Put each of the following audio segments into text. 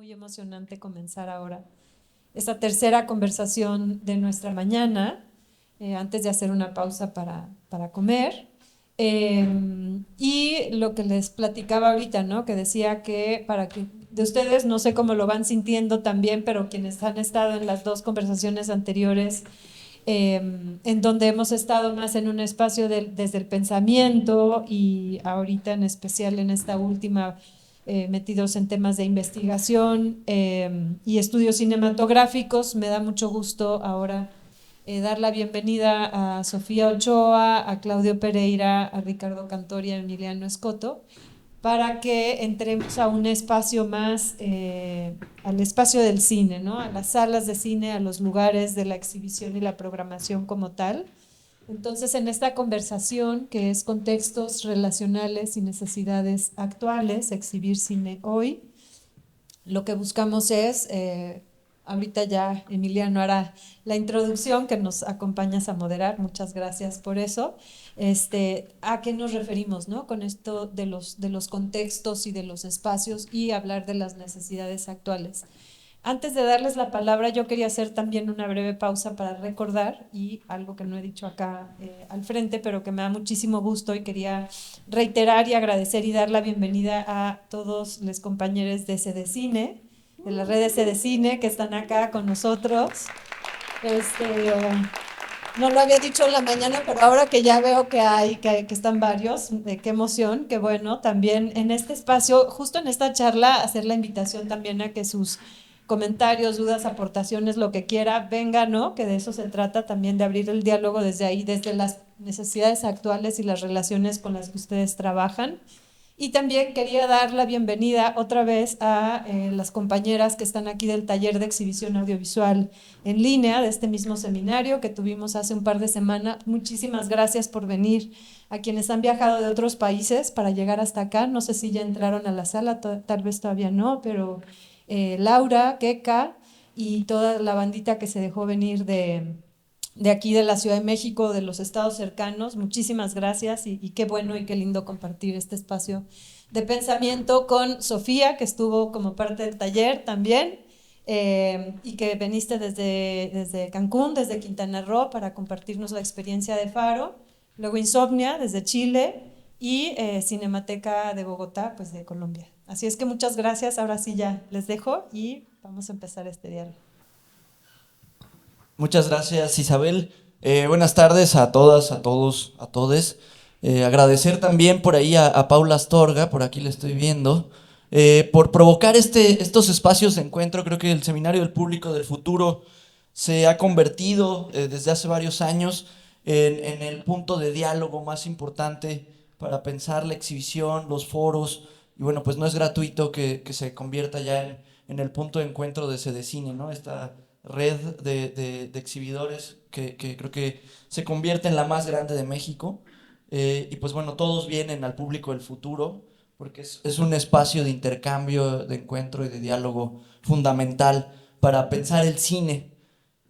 muy emocionante comenzar ahora esta tercera conversación de nuestra mañana, antes de hacer una pausa para comer. Y lo que les platicaba ahorita, ¿no? Que decía que para que de ustedes, no sé cómo lo van sintiendo también, pero quienes han estado en las dos conversaciones anteriores, en donde hemos estado más en un espacio desde el pensamiento y ahorita en especial en esta última metidos en temas de investigación y estudios cinematográficos. Me da mucho gusto ahora dar la bienvenida a Sofía Ochoa, a Claudio Pereira, a Ricardo Cantor y a Emiliano Escoto, para que entremos a un espacio más, al espacio del cine, ¿no? A las salas de cine, a los lugares de la exhibición y la programación como tal. Entonces, en esta conversación, que es contextos relacionales y necesidades actuales, exhibir cine hoy, lo que buscamos es, ahorita ya Emiliano hará la introducción que nos acompañas a moderar, muchas gracias por eso, a qué nos referimos, ¿no? Con esto de los contextos y de los espacios y hablar de las necesidades actuales. Antes de darles la palabra, yo quería hacer también una breve pausa para recordar, y algo que no he dicho acá al frente, pero que me da muchísimo gusto y quería reiterar y agradecer y dar la bienvenida a todos los compañeros de Cine, de la red de Cine, que están acá con nosotros. No lo había dicho en la mañana, pero ahora que ya veo que están varios, qué emoción, qué bueno. También en este espacio, justo en esta charla, hacer la invitación también a que sus comentarios, dudas, aportaciones, lo que quiera, venga, ¿no? Que de eso se trata también, de abrir el diálogo desde ahí, desde las necesidades actuales y las relaciones con las que ustedes trabajan. Y también quería dar la bienvenida otra vez a las compañeras que están aquí del taller de exhibición audiovisual en línea de este mismo seminario que tuvimos hace un par de semanas. Muchísimas gracias por venir. A quienes han viajado de otros países para llegar hasta acá, no sé si ya entraron a la sala, tal vez todavía no, pero Laura, Keka y toda la bandita que se dejó venir de aquí de la Ciudad de México, de los estados cercanos, muchísimas gracias y qué bueno y qué lindo compartir este espacio de pensamiento con Sofía, que estuvo como parte del taller también, y que veniste desde Cancún, desde Quintana Roo, para compartirnos la experiencia de Faro, luego Insomnia desde Chile y Cinemateca de Bogotá, pues de Colombia. Así es que muchas gracias, ahora sí ya les dejo y vamos a empezar este diálogo. Muchas gracias, Isabel. Buenas tardes a todas, a todos, a todes. Agradecer también por ahí a Paula Astorga, por aquí la estoy viendo, por provocar estos espacios de encuentro. Creo que el Seminario del Público del Futuro se ha convertido desde hace varios años en el punto de diálogo más importante para pensar la exhibición, los foros. Y bueno, pues no es gratuito que se convierta ya en el punto de encuentro de Cine, ¿no? Esta red de exhibidores que creo que se convierte en la más grande de México. Y pues bueno, todos vienen al público del futuro porque es un espacio de intercambio, de encuentro y de diálogo fundamental para pensar el cine.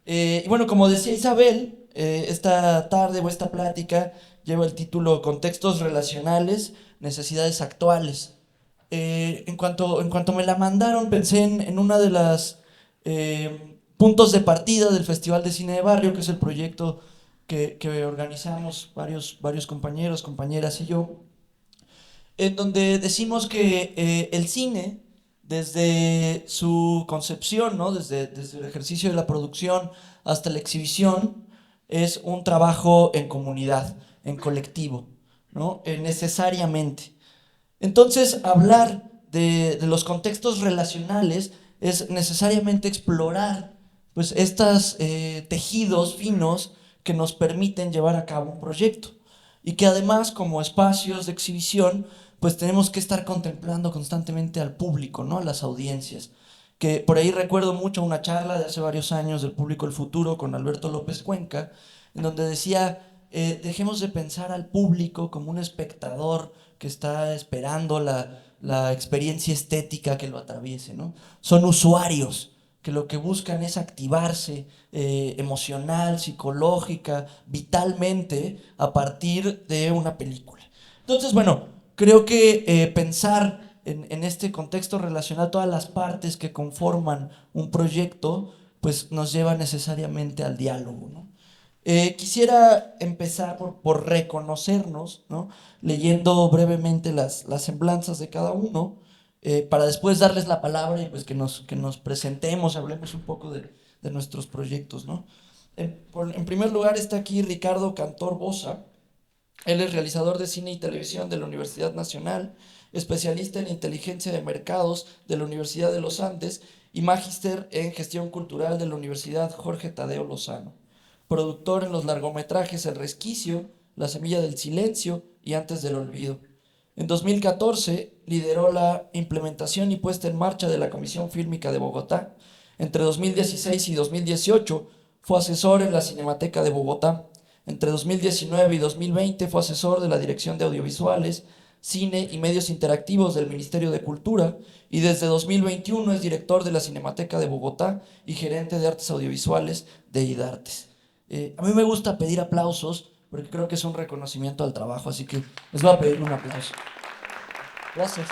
Y bueno, como decía Isabel, esta tarde o esta plática lleva el título Contextos relacionales, necesidades actuales. En cuanto me la mandaron, pensé en una de las puntos de partida del Festival de Cine de Barrio, que es el proyecto que organizamos varios compañeros, compañeras y yo, en donde decimos que el cine, desde su concepción, ¿no? Desde el ejercicio de la producción hasta la exhibición, es un trabajo en comunidad, en colectivo, ¿no? Necesariamente. Entonces, hablar de los contextos relacionales es necesariamente explorar pues, estos tejidos finos que nos permiten llevar a cabo un proyecto y que además como espacios de exhibición pues tenemos que estar contemplando constantemente al público, ¿no? A las audiencias. Que por ahí recuerdo mucho una charla de hace varios años del Público del Futuro con Alberto López Cuenca, en donde decía, dejemos de pensar al público como un espectador que está esperando la experiencia estética que lo atraviese, ¿no? Son usuarios que lo que buscan es activarse emocional, psicológica, vitalmente a partir de una película. Entonces, bueno, creo que pensar en este contexto relacional, todas las partes que conforman un proyecto, pues nos lleva necesariamente al diálogo, ¿no? Quisiera empezar por reconocernos, ¿no? Leyendo brevemente las semblanzas de cada uno, para después darles la palabra y pues que nos presentemos, hablemos un poco de nuestros proyectos, ¿no? En primer lugar está aquí Ricardo Cantor Bosa. Él es realizador de cine y televisión de la Universidad Nacional, especialista en inteligencia de mercados de la Universidad de los Andes y magíster en gestión cultural de la Universidad Jorge Tadeo Lozano. Productor en los largometrajes El Resquicio, La Semilla del Silencio y Antes del Olvido. En 2014 lideró la implementación y puesta en marcha de la Comisión Fílmica de Bogotá. Entre 2016 y 2018 fue asesor en la Cinemateca de Bogotá. Entre 2019 y 2020 fue asesor de la Dirección de Audiovisuales, Cine y Medios Interactivos del Ministerio de Cultura y desde 2021 es director de la Cinemateca de Bogotá y gerente de artes audiovisuales de IDARTES. A mí me gusta pedir aplausos porque creo que es un reconocimiento al trabajo, así que les voy a pedir un aplauso. Gracias.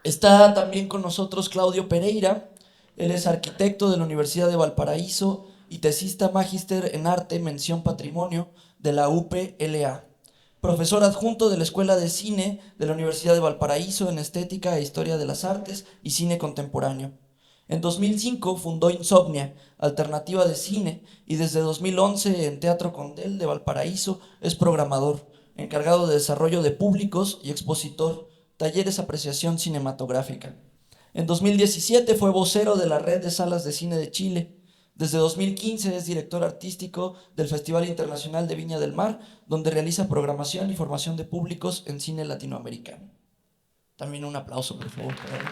Está también con nosotros Claudio Pereira. Él es arquitecto de la Universidad de Valparaíso y tesista magíster en arte mención patrimonio de la UPLA. Profesor adjunto de la Escuela de Cine de la Universidad de Valparaíso en Estética e Historia de las Artes y Cine Contemporáneo. En 2005 fundó Insomnia, alternativa de cine, y desde 2011 en Teatro Condel de Valparaíso es programador, encargado de desarrollo de públicos y expositor, talleres apreciación cinematográfica. En 2017 fue vocero de la Red de Salas de Cine de Chile. Desde 2015 es director artístico del Festival Internacional de Viña del Mar, donde realiza programación y formación de públicos en cine latinoamericano. También un aplauso, por favor, para él.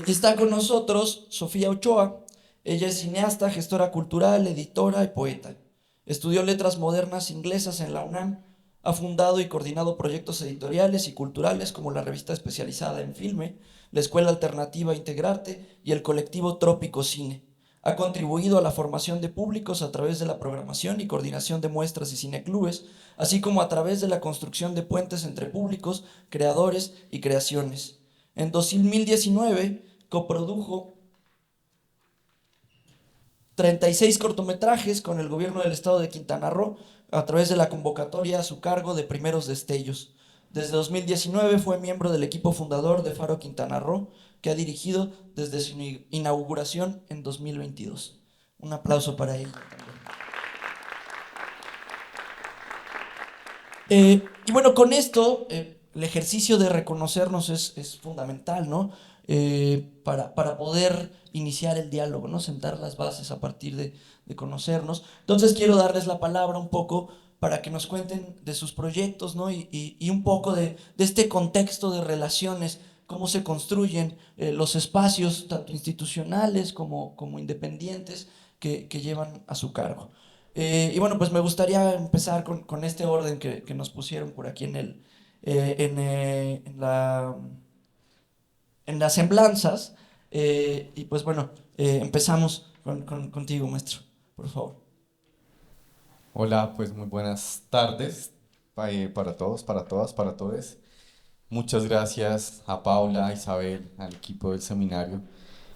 Y está con nosotros Sofía Ochoa. Ella es cineasta, gestora cultural, editora y poeta. Estudió letras modernas inglesas en la UNAM. Ha fundado y coordinado proyectos editoriales y culturales como la revista especializada en filme, la Escuela Alternativa Integrarte y el colectivo Trópico Cine. Ha contribuido a la formación de públicos a través de la programación y coordinación de muestras y cineclubes, así como a través de la construcción de puentes entre públicos, creadores y creaciones. En 2019 coprodujo 36 cortometrajes con el gobierno del estado de Quintana Roo a través de la convocatoria a su cargo de Primeros Destellos. Desde 2019 fue miembro del equipo fundador de Faro Quintana Roo, que ha dirigido desde su inauguración en 2022. Un aplauso para él. Y bueno, con esto, el ejercicio de reconocernos es fundamental, ¿no? Para poder iniciar el diálogo, ¿no? Sentar las bases a partir de conocernos. Entonces quiero darles la palabra un poco para que nos cuenten de sus proyectos, ¿no? Y un poco de este contexto de relaciones, cómo se construyen los espacios, tanto institucionales como independientes, que llevan a su cargo. Y bueno, pues me gustaría empezar con este orden que nos pusieron por aquí en las semblanzas. Y pues bueno, empezamos contigo, maestro, por favor. Hola, pues muy buenas tardes para todos, para todas, para todos. Muchas gracias a Paula, a Isabel, al equipo del seminario.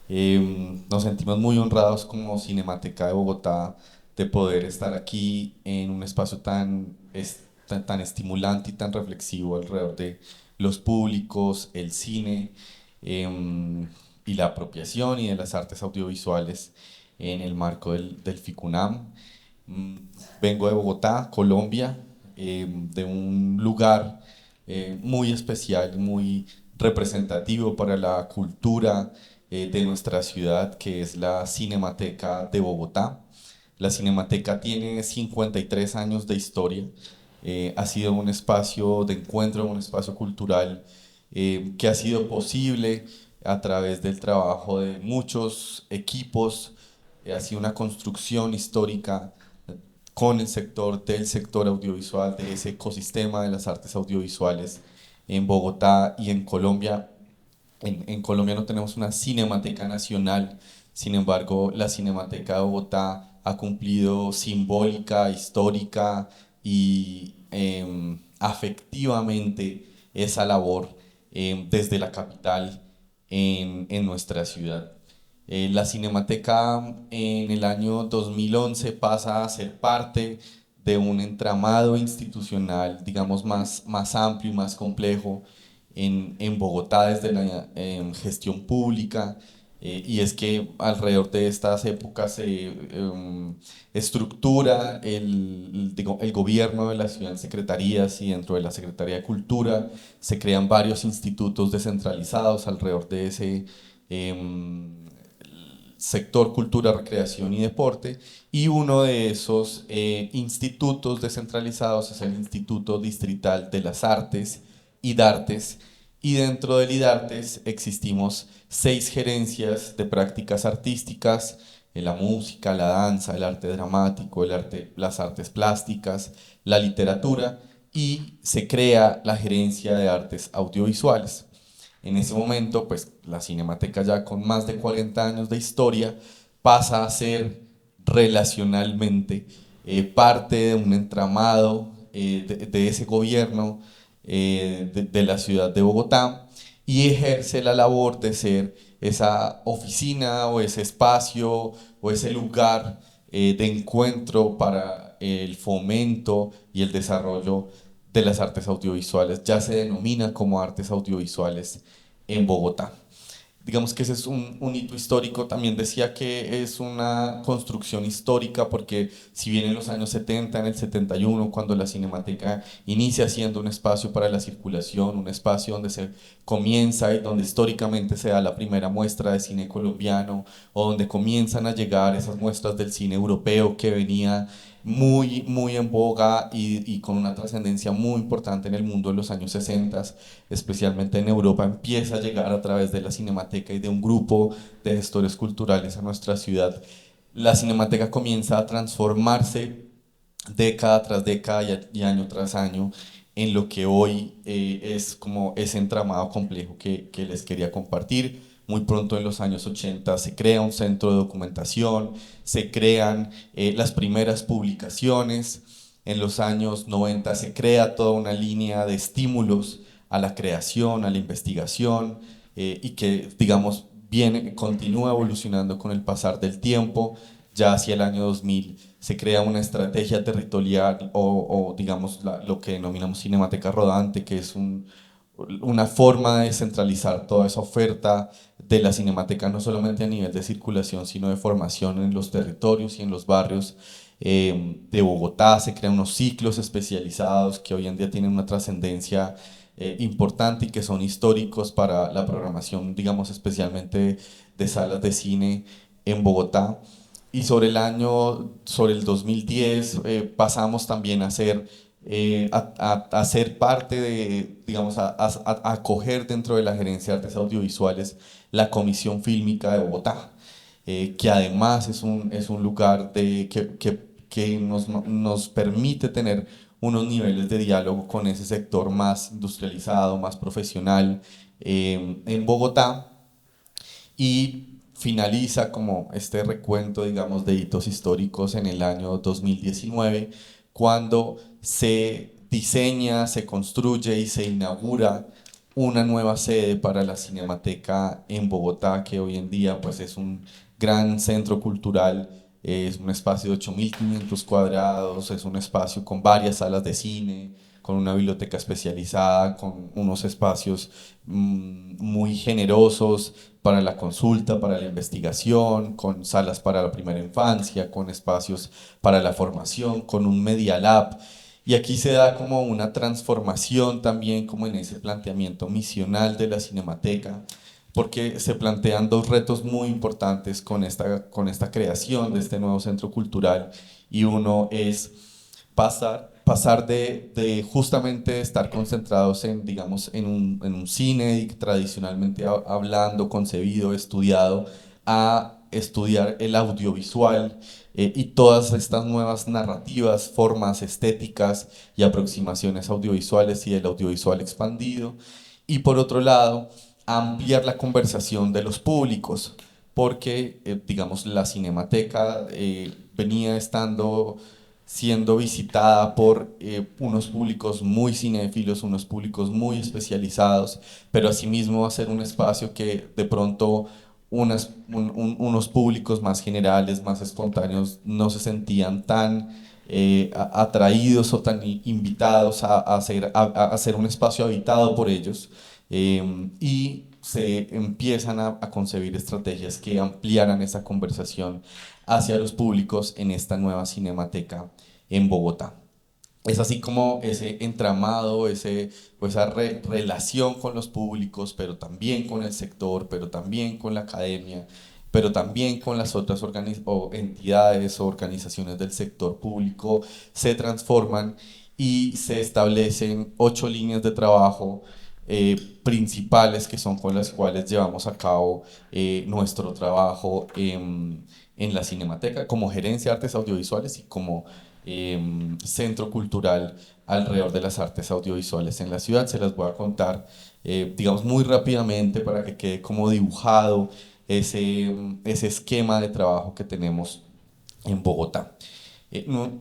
Nos sentimos muy honrados como Cinemateca de Bogotá de poder estar aquí en un espacio tan estimulante y tan reflexivo alrededor de los públicos, el cine y la apropiación y de las artes audiovisuales en el marco del FICUNAM. Vengo de Bogotá, Colombia, de un lugar muy especial, muy representativo para la cultura de nuestra ciudad, que es la Cinemateca de Bogotá. La Cinemateca tiene 53 años de historia, ha sido un espacio de encuentro, un espacio cultural que ha sido posible a través del trabajo de muchos equipos, ha sido una construcción histórica con del sector audiovisual, de ese ecosistema de las artes audiovisuales en Bogotá y en Colombia. En Colombia no tenemos una Cinemateca Nacional, sin embargo, la Cinemateca de Bogotá ha cumplido simbólica, histórica y afectivamente esa labor desde la capital en nuestra ciudad. La Cinemateca en el año 2011 pasa a ser parte de un entramado institucional, digamos, más amplio y más complejo en Bogotá desde la gestión pública. Y es que alrededor de estas épocas se estructura el gobierno de la ciudad en secretarías, y dentro de la Secretaría de Cultura se crean varios institutos descentralizados alrededor de ese sector cultura, recreación y deporte, y uno de esos institutos descentralizados es el Instituto Distrital de las Artes, IDARTES, y dentro del IDARTES existimos 6 gerencias de prácticas artísticas: la música, la danza, el arte dramático, las artes plásticas, la literatura, y se crea la gerencia de artes audiovisuales. En ese momento, pues la Cinemateca, ya con más de 40 años de historia, pasa a ser relacionalmente parte de un entramado de ese gobierno de la ciudad de Bogotá, y ejerce la labor de ser esa oficina o ese espacio o ese lugar de encuentro para el fomento y el desarrollo de las artes audiovisuales. Ya se denomina como artes audiovisuales en Bogotá. Digamos que ese es un hito histórico. También decía que es una construcción histórica porque, si bien en los años 70, en el 71, cuando la Cinemateca inicia siendo un espacio para la circulación, un espacio donde se comienza y donde históricamente se da la primera muestra de cine colombiano, o donde comienzan a llegar esas muestras del cine europeo que venía muy en boga y con una trascendencia muy importante en el mundo en los años 60, especialmente en Europa, empieza a llegar a través de la Cinemateca y de un grupo de gestores culturales a nuestra ciudad. La Cinemateca comienza a transformarse década tras década y año tras año en lo que hoy es como ese entramado complejo que les quería compartir. Muy pronto, en los años 80, se crea un centro de documentación, se crean las primeras publicaciones. En los años 90 se crea toda una línea de estímulos a la creación, a la investigación, y que, digamos, continúa evolucionando con el pasar del tiempo. Ya hacia el año 2000 se crea una estrategia territorial o digamos, lo que denominamos Cinemateca Rodante, que es una forma de centralizar toda esa oferta de la Cinemateca, no solamente a nivel de circulación, sino de formación en los territorios y en los barrios de Bogotá. Se crean unos ciclos especializados que hoy en día tienen una trascendencia importante y que son históricos para la programación, digamos, especialmente de salas de cine en Bogotá. Y sobre el 2010, pasamos también a ser parte de, digamos, a acoger dentro de la Gerencia de Artes Audiovisuales la Comisión Fílmica de Bogotá, que además es un lugar que nos permite tener unos niveles de diálogo con ese sector más industrializado, más profesional en Bogotá. Y finaliza como este recuento, digamos, de hitos históricos en el año 2019, cuando se diseña, se construye y se inaugura una nueva sede para la Cinemateca en Bogotá, que hoy en día pues es un gran centro cultural. Es un espacio de 8.500 cuadrados, es un espacio con varias salas de cine, con una biblioteca especializada, con unos espacios muy generosos para la consulta, para la investigación, con salas para la primera infancia, con espacios para la formación, con un Media Lab. Y aquí se da como una transformación también, como en ese planteamiento misional de la Cinemateca, porque se plantean 2 retos muy importantes con esta creación de este nuevo centro cultural. Y uno es pasar de justamente estar concentrados en, digamos, en un cine tradicionalmente hablando, concebido, estudiado, a estudiar el audiovisual y todas estas nuevas narrativas, formas estéticas y aproximaciones audiovisuales y del audiovisual expandido. Y por otro lado, ampliar la conversación de los públicos, porque, digamos, la Cinemateca venía siendo visitada por unos públicos muy cinéfilos, unos públicos muy especializados, pero asimismo va a ser un espacio que de pronto unos públicos más generales, más espontáneos, no se sentían tan atraídos o tan invitados a ser un espacio habitado por ellos, y se empiezan a concebir estrategias que ampliaran esa conversación hacia los públicos en esta nueva cinemateca en Bogotá. Es así como ese entramado, relación con los públicos, pero también con el sector, pero también con la academia, pero también con las otras entidades o organizaciones del sector público, se transforman y se establecen 8 líneas de trabajo principales, que son con las cuales llevamos a cabo nuestro trabajo en la Cinemateca, como Gerencia de Artes Audiovisuales y como centro cultural alrededor de las artes audiovisuales en la ciudad. Se las voy a contar, digamos, muy rápidamente para que quede como dibujado ese esquema de trabajo que tenemos en Bogotá.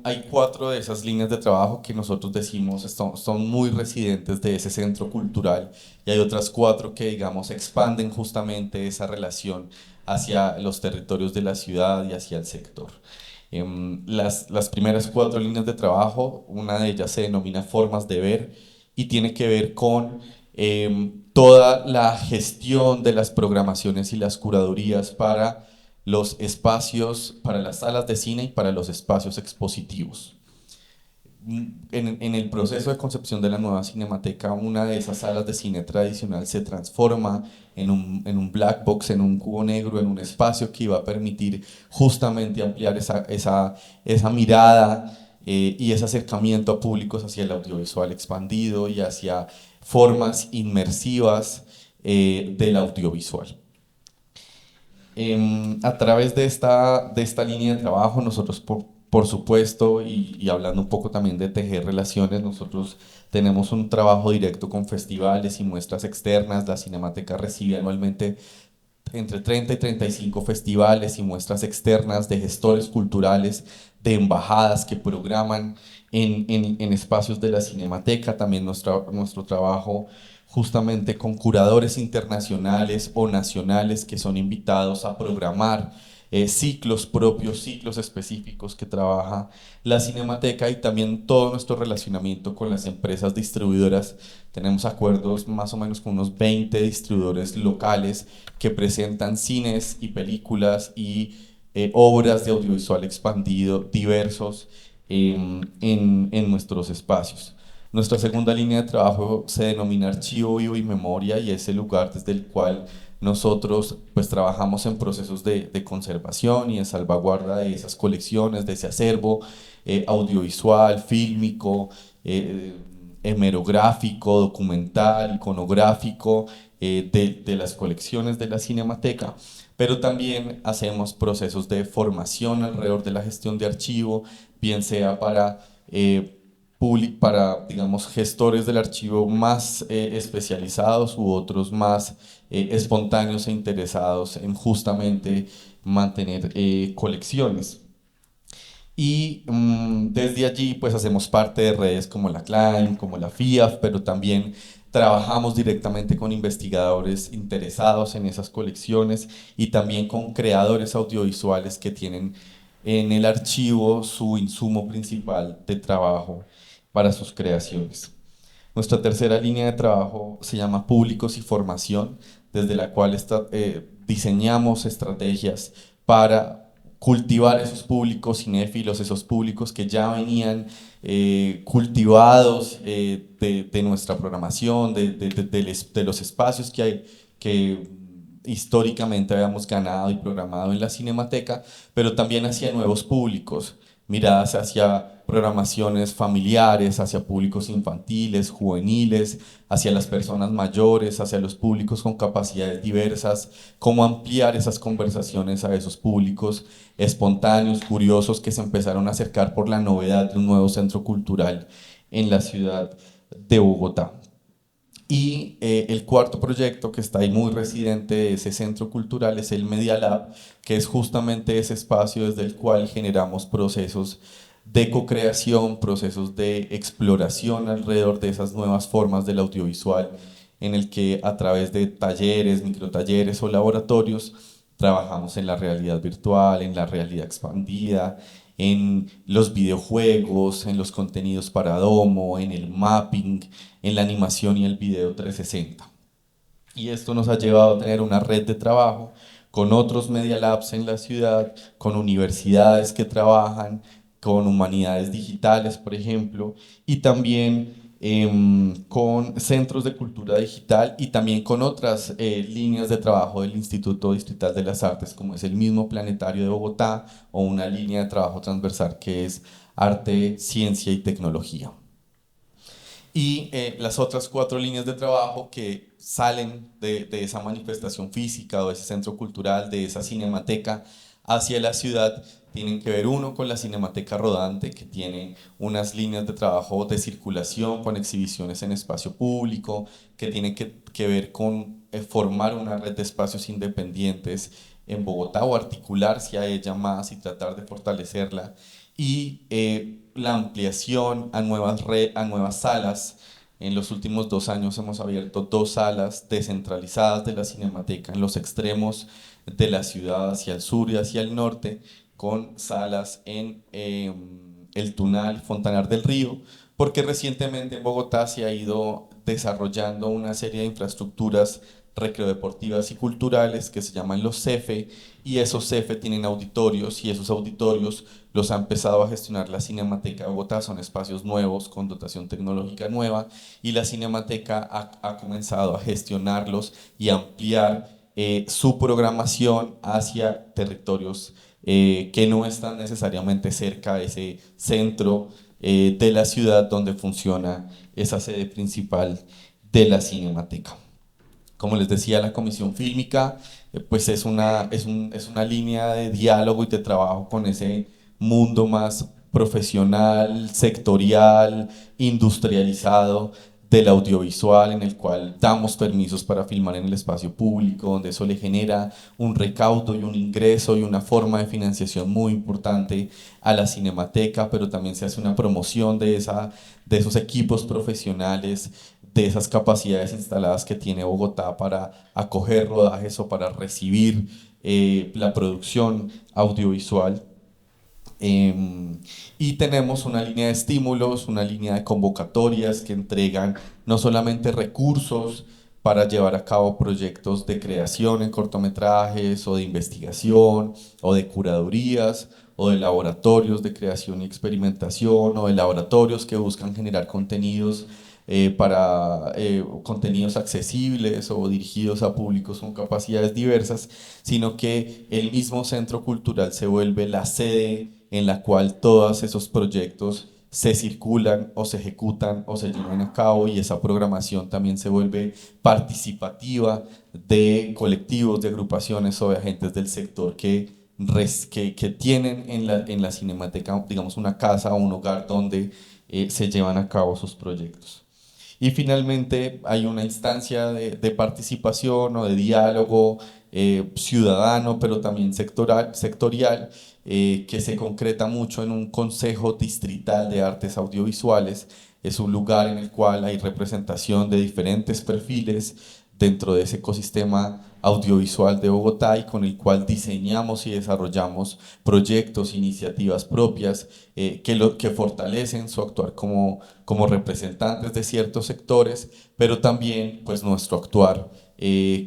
Hay 4 de esas líneas de trabajo que nosotros decimos son muy residentes de ese centro cultural, y hay otras 4 que, digamos, expanden justamente esa relación hacia los territorios de la ciudad y hacia el sector. Las primeras 4 líneas de trabajo, una de ellas se denomina Formas de Ver y tiene que ver con toda la gestión de las programaciones y las curadurías para los espacios, para las salas de cine y para los espacios expositivos. En el proceso de concepción de la nueva cinemateca, una de esas salas de cine tradicional se transforma en un black box, en un cubo negro, en un espacio que iba a permitir justamente ampliar esa mirada y ese acercamiento a públicos hacia el audiovisual expandido y hacia formas inmersivas del audiovisual. A través de esta línea de trabajo, nosotros por supuesto, y hablando un poco también de tejer relaciones, nosotros tenemos un trabajo directo con festivales y muestras externas. La Cinemateca recibe anualmente entre 30 y 35 festivales y muestras externas de gestores culturales, de embajadas que programan en espacios de la Cinemateca. También nuestro trabajo justamente con curadores internacionales o nacionales que son invitados a programar ciclos propios, ciclos específicos que trabaja la Cinemateca, y también todo nuestro relacionamiento con las empresas distribuidoras. Tenemos acuerdos más o menos con unos 20 distribuidores locales que presentan cines y películas y obras de audiovisual expandido diversos en nuestros espacios. Nuestra segunda línea de trabajo se denomina Archivo Vivo y Memoria, y es el lugar desde el cual nosotros pues trabajamos en procesos de conservación y de salvaguarda de esas colecciones, de ese acervo audiovisual, fílmico, hemerográfico, documental, iconográfico, de las colecciones de la Cinemateca. Pero también hacemos procesos de formación alrededor de la gestión de archivo, bien sea para digamos, gestores del archivo más especializados u otros más espontáneos e interesados en justamente mantener colecciones. Y desde allí pues hacemos parte de redes como la CLAIM, como la FIAF, pero también trabajamos directamente con investigadores interesados en esas colecciones y también con creadores audiovisuales que tienen en el archivo su insumo principal de trabajo para sus creaciones. Nuestra tercera línea de trabajo se llama Públicos y Formación, desde la cual diseñamos estrategias para cultivar esos públicos cinéfilos, esos públicos que ya venían cultivados de nuestra programación, de los espacios que históricamente habíamos ganado y programado en la Cinemateca, pero también hacia nuevos públicos, miradas hacia programaciones familiares, hacia públicos infantiles, juveniles, hacia las personas mayores, hacia los públicos con capacidades diversas, cómo ampliar esas conversaciones a esos públicos espontáneos, curiosos, que se empezaron a acercar por la novedad de un nuevo centro cultural en la ciudad de Bogotá. Y el cuarto proyecto que está ahí muy residente de ese centro cultural es el Media Lab, que es justamente ese espacio desde el cual generamos procesos de co-creación, procesos de exploración alrededor de esas nuevas formas del audiovisual, en el que a través de talleres, microtalleres o laboratorios trabajamos en la realidad virtual, en la realidad expandida, en los videojuegos, en los contenidos para domo, en el mapping, en la animación y el video 360. Y esto nos ha llevado a tener una red de trabajo con otros Media Labs en la ciudad, con universidades que trabajan, con humanidades digitales, por ejemplo, y también con centros de cultura digital y también con otras líneas de trabajo del Instituto Distrital de las Artes, como es el mismo Planetario de Bogotá o una línea de trabajo transversal que es arte, ciencia y tecnología. Y las otras 4 líneas de trabajo que salen de esa manifestación física o de ese centro cultural, de esa cinemateca hacia la ciudad, tienen que ver uno con la Cinemateca Rodante, que tiene unas líneas de trabajo de circulación con exhibiciones en espacio público, que tienen que ver con formar una red de espacios independientes en Bogotá o articularse a ella más y tratar de fortalecerla, y la ampliación a a nuevas salas. En los últimos 2 años hemos abierto 2 salas descentralizadas de la Cinemateca en los extremos de la ciudad, hacia el sur y hacia el norte, con salas en El Tunal, Fontanar del Río, porque recientemente en Bogotá se ha ido desarrollando una serie de infraestructuras recreodeportivas y culturales que se llaman los CEFE, y esos CEFE tienen auditorios, y esos auditorios los ha empezado a gestionar la Cinemateca de Bogotá. Son espacios nuevos con dotación tecnológica nueva, y la Cinemateca ha comenzado a gestionarlos y ampliar su programación hacia territorios que no están necesariamente cerca de ese centro de la ciudad donde funciona esa sede principal de la Cinemateca. Como les decía, la Comisión Fílmica pues es una línea de diálogo y de trabajo con ese mundo más profesional, sectorial, industrializado del audiovisual, en el cual damos permisos para filmar en el espacio público, donde eso le genera un recaudo y un ingreso y una forma de financiación muy importante a la Cinemateca, pero también se hace una promoción de esos equipos profesionales, de esas capacidades instaladas que tiene Bogotá para acoger rodajes o para recibir la producción audiovisual. Y tenemos una línea de estímulos, una línea de convocatorias que entregan no solamente recursos para llevar a cabo proyectos de creación en cortometrajes o de investigación o de curadurías o de laboratorios de creación y experimentación o de laboratorios que buscan generar contenidos para contenidos accesibles o dirigidos a públicos con capacidades diversas, sino que el mismo centro cultural se vuelve la sede en la cual todos esos proyectos se circulan o se ejecutan o se llevan a cabo, y esa programación también se vuelve participativa de colectivos, de agrupaciones o de agentes del sector que tienen en la Cinemateca, digamos, una casa o un hogar donde se llevan a cabo sus proyectos. Y finalmente hay una instancia de participación o de diálogo ciudadano, pero también sectorial, que se concreta mucho en un Consejo Distrital de Artes Audiovisuales. Es un lugar en el cual hay representación de diferentes perfiles dentro de ese ecosistema audiovisual de Bogotá, y con el cual diseñamos y desarrollamos proyectos, iniciativas propias que fortalecen su actuar como representantes de ciertos sectores, pero también pues nuestro actuar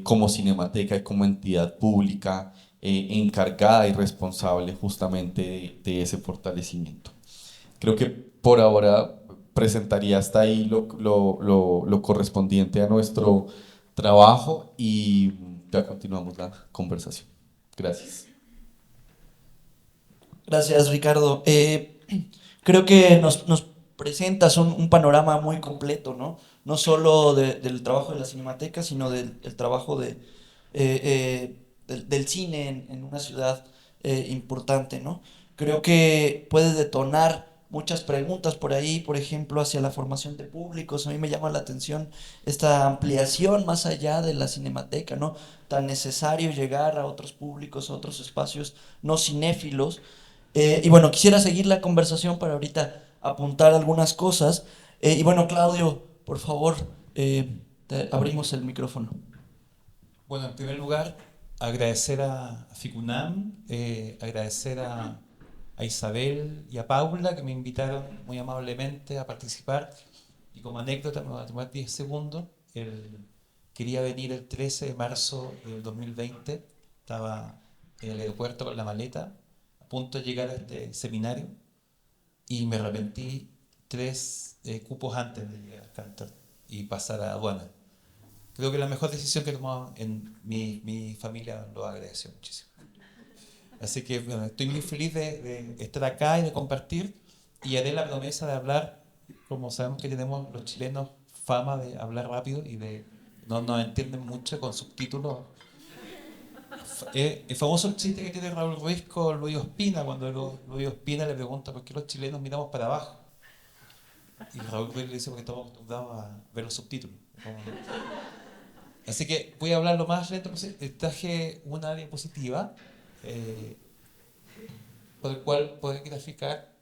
como Cinemateca y como entidad pública encargada y responsable justamente de ese fortalecimiento. Creo que por ahora presentaría hasta ahí lo correspondiente a nuestro trabajo, y ya continuamos la conversación. Gracias. Gracias, Ricardo. Creo que nos presentas un panorama muy completo, ¿no? No solo del trabajo de la Cinemateca, sino del trabajo del cine en una ciudad importante, ¿no? Creo que puede detonar muchas preguntas por ahí, por ejemplo, hacia la formación de públicos. A mí me llama la atención esta ampliación más allá de la Cinemateca, ¿no? Tan necesario llegar a otros públicos, a otros espacios no cinéfilos. Y bueno, quisiera seguir la conversación para ahorita apuntar algunas cosas. Y bueno, Claudio, por favor, te abrimos el micrófono. Bueno, en primer lugar, agradecer a Ficunam, agradecer a Isabel y a Paula que me invitaron muy amablemente a participar. Y como anécdota, me va a tomar 10 segundos. Quería venir el 13 de marzo del 2020. Estaba en el aeropuerto con la maleta, a punto de llegar a este seminario, y me arrepentí 3 cupos antes de llegar a Cantor y pasar a aduana. Creo que la mejor decisión que he tomado en mi familia lo agradeció muchísimo. Así que bueno, estoy muy feliz de estar acá y de compartir, y haré la promesa de hablar, como sabemos que tenemos los chilenos fama de hablar rápido y de no nos entienden mucho con subtítulos. El famoso chiste que tiene Raúl Ruiz con Luis Ospina, cuando Luis Ospina le pregunta por qué los chilenos miramos para abajo. Y Raúl Ruiz le dice porque estamos acostumbrados a ver los subtítulos. Así que voy a hablar lo más lento posible. Traje una diapositiva por el cual poder graficar.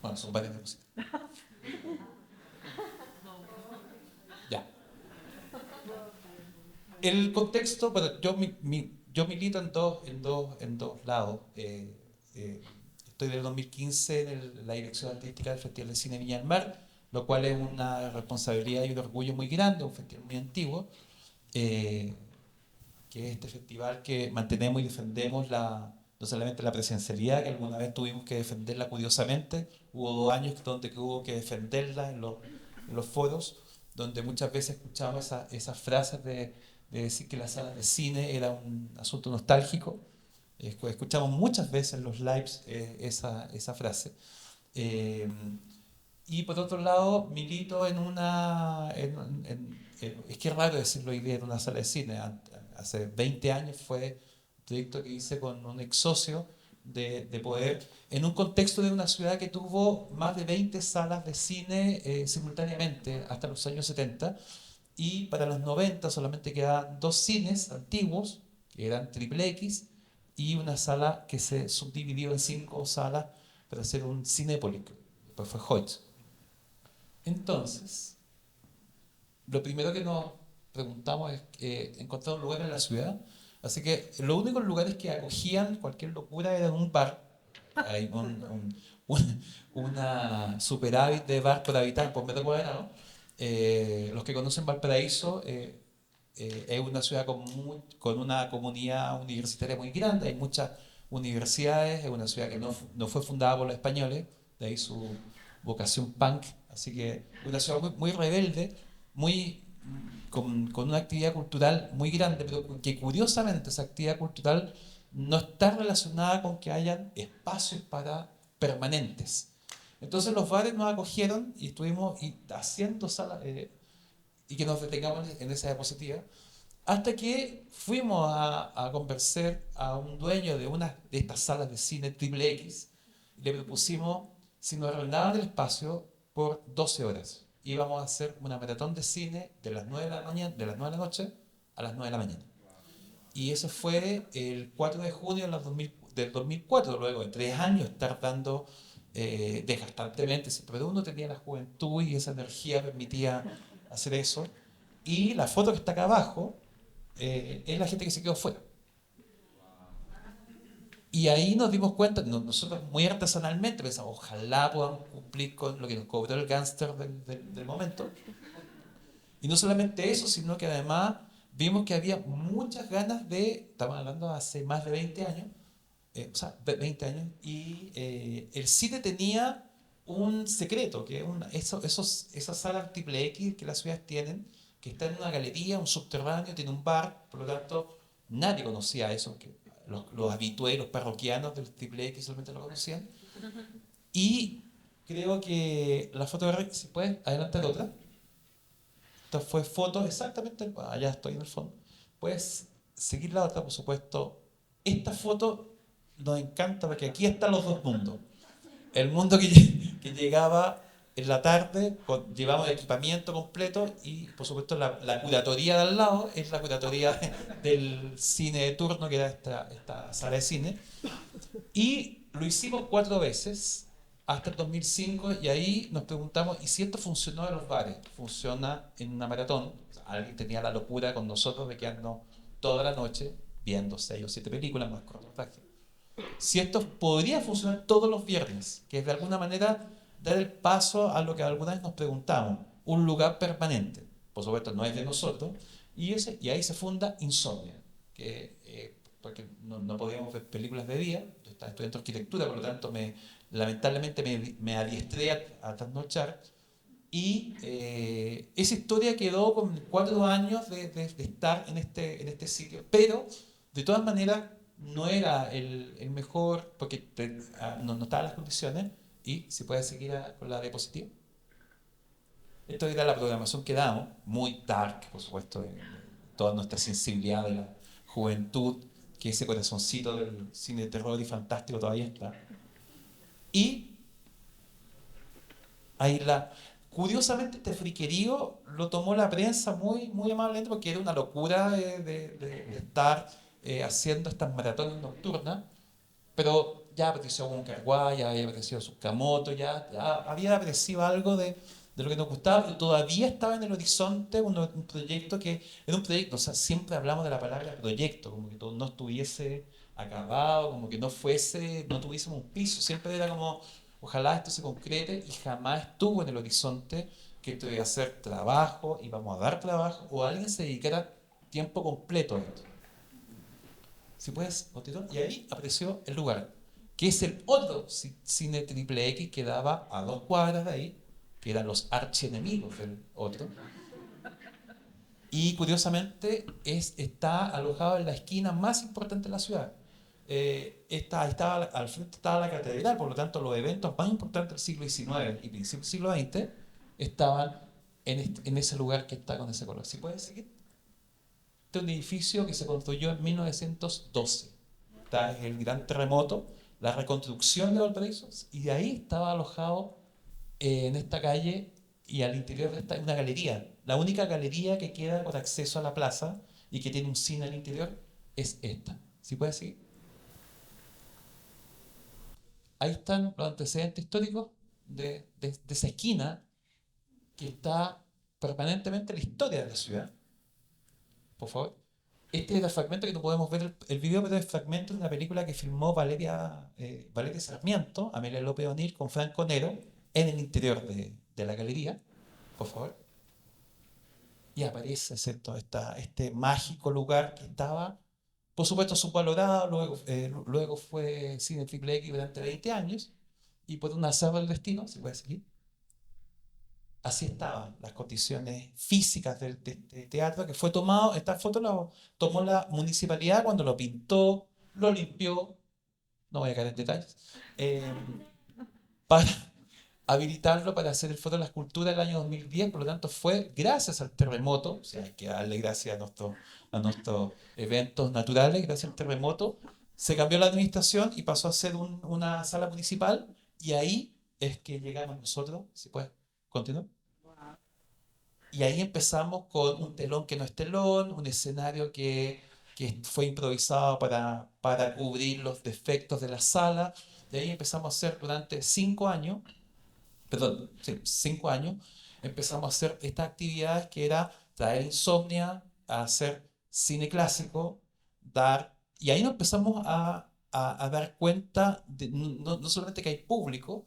Bueno, son varias diapositivas. Ya. El contexto, bueno, yo milito en dos lados. Estoy del 2015 en la dirección artística del Festival de Cine Viña del Mar, lo cual es una responsabilidad y un orgullo muy grande, un festival muy antiguo, que es este festival que mantenemos y defendemos no solamente la presencialidad, que alguna vez tuvimos que defenderla curiosamente, hubo 2 años donde hubo que defenderla en los foros, donde muchas veces escuchábamos esas frases de decir que la sala de cine era un asunto nostálgico. Escuchamos muchas veces en los lives esa frase. Y por otro lado, milito en una... es que es raro decirlo hoy día en una sala de cine. Hace 20 años fue un proyecto que hice con un ex socio de poder, en un contexto de una ciudad que tuvo más de 20 salas de cine simultáneamente hasta los años 70, y para los 90 solamente quedaban 2 cines antiguos, que eran Triple X, y una sala que se subdividió en 5 salas para hacer un Cinépolis. Después fue Hoyt. Entonces, lo primero que nos preguntamos es encontrar un lugar en la ciudad. Así que los únicos lugares que acogían cualquier locura eran un bar. Hay una superávit de bar por habitar por metro cuadrado. Los que conocen Valparaíso, es una ciudad con una comunidad universitaria muy grande, hay muchas universidades, es una ciudad que no fue fundada por los españoles, de ahí su vocación punk, así que es una ciudad muy rebelde, con una actividad cultural muy grande, pero que curiosamente esa actividad cultural no está relacionada con que hayan espacios para permanentes. Entonces los bares nos acogieron y estuvimos haciendo salas, y que nos detengamos en esa diapositiva, hasta que fuimos a convencer a un dueño de una de estas salas de cine Triple X, y le propusimos si nos arrendaban el espacio por 12 horas. Íbamos a hacer una maratón de cine de las 9 de la mañana, de las 9 de la noche a las 9 de la mañana. Y eso fue el 4 de junio del 2004, luego de 3 años estar dando desgastantemente, pero uno tenía la juventud y esa energía permitía hacer eso. Y la foto que está acá abajo es la gente que se quedó fuera. Y ahí nos dimos cuenta, nosotros muy artesanalmente pensamos, ojalá podamos cumplir con lo que nos cobró el gángster del momento. Y no solamente eso, sino que además vimos que había muchas ganas estamos hablando hace más de 20 años, 20 años, y el cine tenía un secreto, que es esas salas triple X que las ciudades tienen, que está en una galería, un subterráneo, tiene un bar, por lo tanto nadie conocía eso, que los habitués, los parroquianos del triple X solamente lo conocían. Y creo que la foto de si puedes adelantar otra. Esta fue foto exactamente, allá estoy en el fondo. Puedes seguir la otra, por supuesto. Esta foto nos encanta porque aquí están los dos mundos. El mundo que llegaba en la tarde, llevamos equipamiento completo y por supuesto la curatoría de al lado es la curatoría del cine de turno, que era esta sala de cine. Y lo hicimos 4 veces hasta el 2005 y ahí nos preguntamos, ¿y si esto funcionó en los bares? ¿Funciona en una maratón? O sea, alguien tenía la locura con nosotros de quedarnos toda la noche viendo 6 o 7 películas más cortometrajes. Si esto podría funcionar todos los viernes, que es de alguna manera dar el paso a lo que alguna vez nos preguntamos, un lugar permanente. Por supuesto, no es de nosotros, y ahí se funda Insomnia, porque no podíamos ver películas de día. Yo estaba estudiando arquitectura, por lo tanto, lamentablemente me adiestré a trasnochar, y esa historia quedó con 4 años de estar en este sitio, pero de todas maneras no era el mejor, porque no estaban las condiciones. Y si puede seguir con la diapositiva. Esto era la programación que damos, muy dark, por supuesto, toda nuestra sensibilidad de la juventud, que ese corazoncito del cine de terror y fantástico todavía está. Y ahí curiosamente este friquerío lo tomó la prensa muy, muy amablemente, porque era una locura de estar haciendo estas maratones nocturnas, pero ya apareció un Carguay, ya había aparecido Tsukamoto, ya había aparecido algo de lo que nos gustaba, pero todavía estaba en el horizonte un proyecto que era un proyecto. O sea, siempre hablamos de la palabra proyecto, como que todo no estuviese acabado, como que no tuviésemos un piso, siempre era como, ojalá esto se concrete, y jamás estuvo en el horizonte que esto iba a ser trabajo, íbamos a dar trabajo, o alguien se dedicara tiempo completo a esto. Si puedes, continuar. Y ahí apareció el lugar, que es el otro cine triple X que daba a 2 cuadras de ahí, que eran los archienemigos del otro. Y curiosamente está alojado en la esquina más importante de la ciudad. Al frente estaba la catedral, por lo tanto los eventos más importantes del siglo XIX y principios del siglo XX estaban en ese lugar que está con ese color. Si puedes seguir. Este es un edificio que se construyó en 1912. Está el gran terremoto, la reconstrucción de Valparaíso, y de ahí estaba alojado en esta calle, y al interior de esta hay una galería. La única galería que queda con acceso a la plaza y que tiene un cine al interior es esta. ¿Sí puedes seguir? Ahí están los antecedentes históricos de esa esquina que está permanentemente en la historia de la ciudad. Por favor. Este es el fragmento que no podemos ver el video, pero es fragmento de una película que filmó Valeria Sarmiento, Amelia López O'Neill, con Franco Nero, en el interior de la galería. Por favor. Y aparece, ¿cierto?, este mágico lugar que estaba, por supuesto, subvalorado. Luego fue Cine Triple X durante 20 años, y por un azar del destino, ¿se puede seguir? Así estaban las condiciones físicas del teatro, que fue tomado. Esta foto la tomó la municipalidad cuando lo pintó, lo limpió, no voy a caer en detalles, para habilitarlo para hacer el Foro de la Escultura del año 2010. Por lo tanto, fue gracias al terremoto. O sea, hay que darle gracias a nuestros eventos naturales. Gracias al terremoto se cambió la administración y pasó a ser una sala municipal, y ahí es que llegamos nosotros. Si puedes continuar. Y ahí empezamos con un telón que no es telón, un escenario que fue improvisado para cubrir los defectos de la sala. De ahí empezamos a hacer durante 5 años, perdón, sí, 5 años, empezamos a hacer estas actividades, que era traer Insomnia, a hacer cine clásico, y ahí nos empezamos a dar cuenta de no solamente que hay público,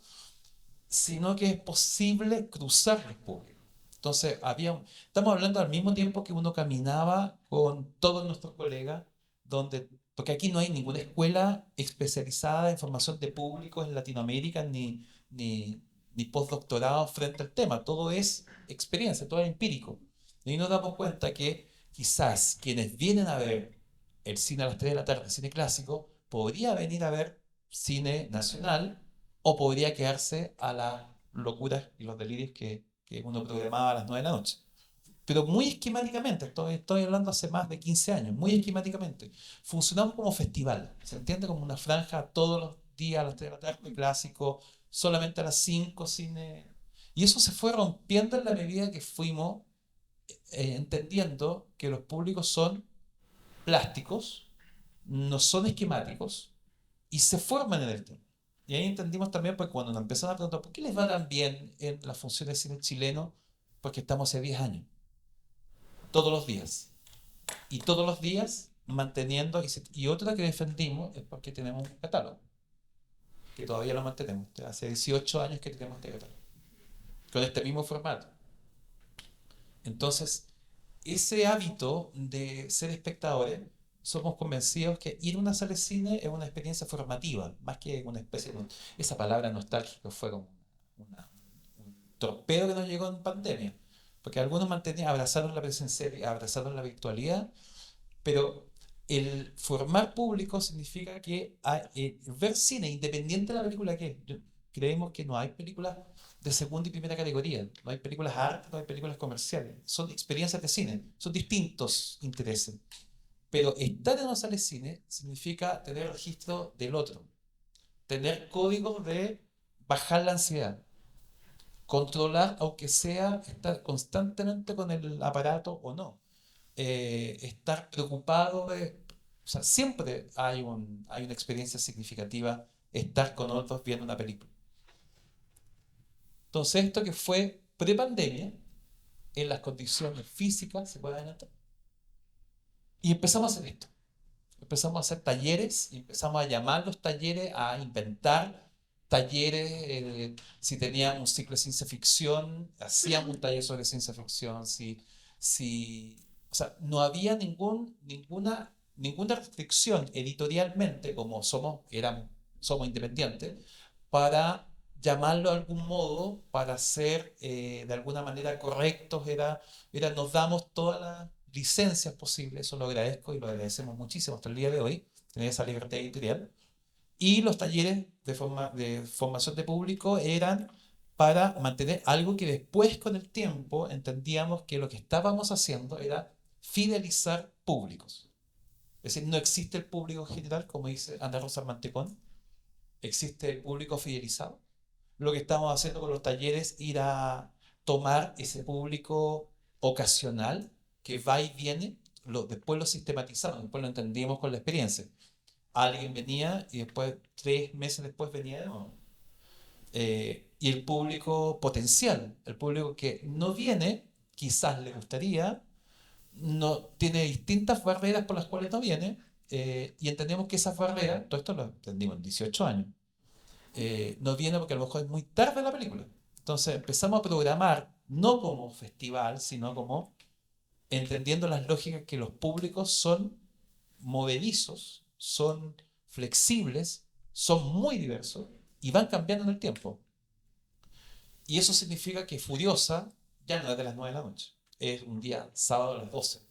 sino que es posible cruzar los públicos. Entonces, estamos hablando al mismo tiempo que uno caminaba con todos nuestros colegas, porque aquí no hay ninguna escuela especializada en formación de públicos en Latinoamérica, ni postdoctorado frente al tema. Todo es experiencia, todo es empírico. Y nos damos cuenta que quizás quienes vienen a ver el cine a las 3 de la tarde, el cine clásico, podría venir a ver cine nacional, o podría quedarse a las locuras y los delirios que uno programaba a las 9 de la noche. pero muy esquemáticamente, estoy hablando hace más de 15 años, muy esquemáticamente. Funcionamos como festival, se entiende como una franja todos los días a las 3 de la tarde, clásico, solamente a las 5 cine. Y eso se fue rompiendo en la medida que fuimos entendiendo que los públicos son plásticos, no son esquemáticos y se forman en el tiempo. Y ahí entendimos también, porque cuando nos empezaron a preguntar, ¿por qué les va tan bien en las funciones de cine chileno? Porque estamos hace 10 años, todos los días. Y todos los días manteniendo, y otra que defendimos es porque tenemos un catálogo, que todavía lo mantenemos. Hace 18 años que tenemos este catálogo, con este mismo formato. Entonces, ese hábito de ser espectadores, somos convencidos que ir a una sala de cine es una experiencia formativa, más que una especie de... Esa palabra nostálgica fue como un torpedo que nos llegó en pandemia, porque algunos mantenían, abrazaron la presencialidad, abrazaron la virtualidad, pero el formar público significa que ver cine, independiente de la película que es. Creemos que no hay películas de segunda y primera categoría, no hay películas arte, no hay películas comerciales, son experiencias de cine, son distintos intereses. Pero estar en una sala de cine significa tener registro del otro, tener códigos de bajar la ansiedad, controlar, aunque sea estar constantemente con el aparato o no, estar preocupado o sea, siempre hay una experiencia significativa estar con otros viendo una película. Entonces, esto que fue pre-pandemia, en las condiciones físicas, se puede adelantar. Y empezamos a hacer esto. Empezamos a hacer talleres y empezamos a llamar los talleres, a inventar talleres. Si teníamos un ciclo de ciencia ficción, hacíamos un taller sobre ciencia ficción. O sea, no había ninguna restricción editorialmente, como somos independientes, para llamarlo de algún modo, para ser de alguna manera correctos. Nos damos todas las licencias posibles, eso lo agradezco y lo agradecemos muchísimo hasta el día de hoy, tener esa libertad editorial. Y los talleres de formación de público eran para mantener algo que después con el tiempo entendíamos que lo que estábamos haciendo era fidelizar públicos. Es decir, no existe el público general, como dice Ana Rosa Mantecón, existe el público fidelizado. Lo que estamos haciendo con los talleres es ir a tomar ese público ocasional que va y viene, después lo sistematizamos, después lo entendimos con la experiencia. Alguien venía y después, 3 meses después, venía de nuevo. Y el público potencial, el público que no viene, quizás le gustaría, no, tiene distintas barreras por las cuales no viene, y entendemos que esas barreras, todo esto lo entendimos en 18 años, no viene porque a lo mejor es muy tarde la película. Entonces empezamos a programar, no como festival, sino como entendiendo las lógicas que los públicos son movedizos, son flexibles, son muy diversos y van cambiando en el tiempo. Y eso significa que Furiosa ya no es de las 9 de la noche, es un día sábado a las 12.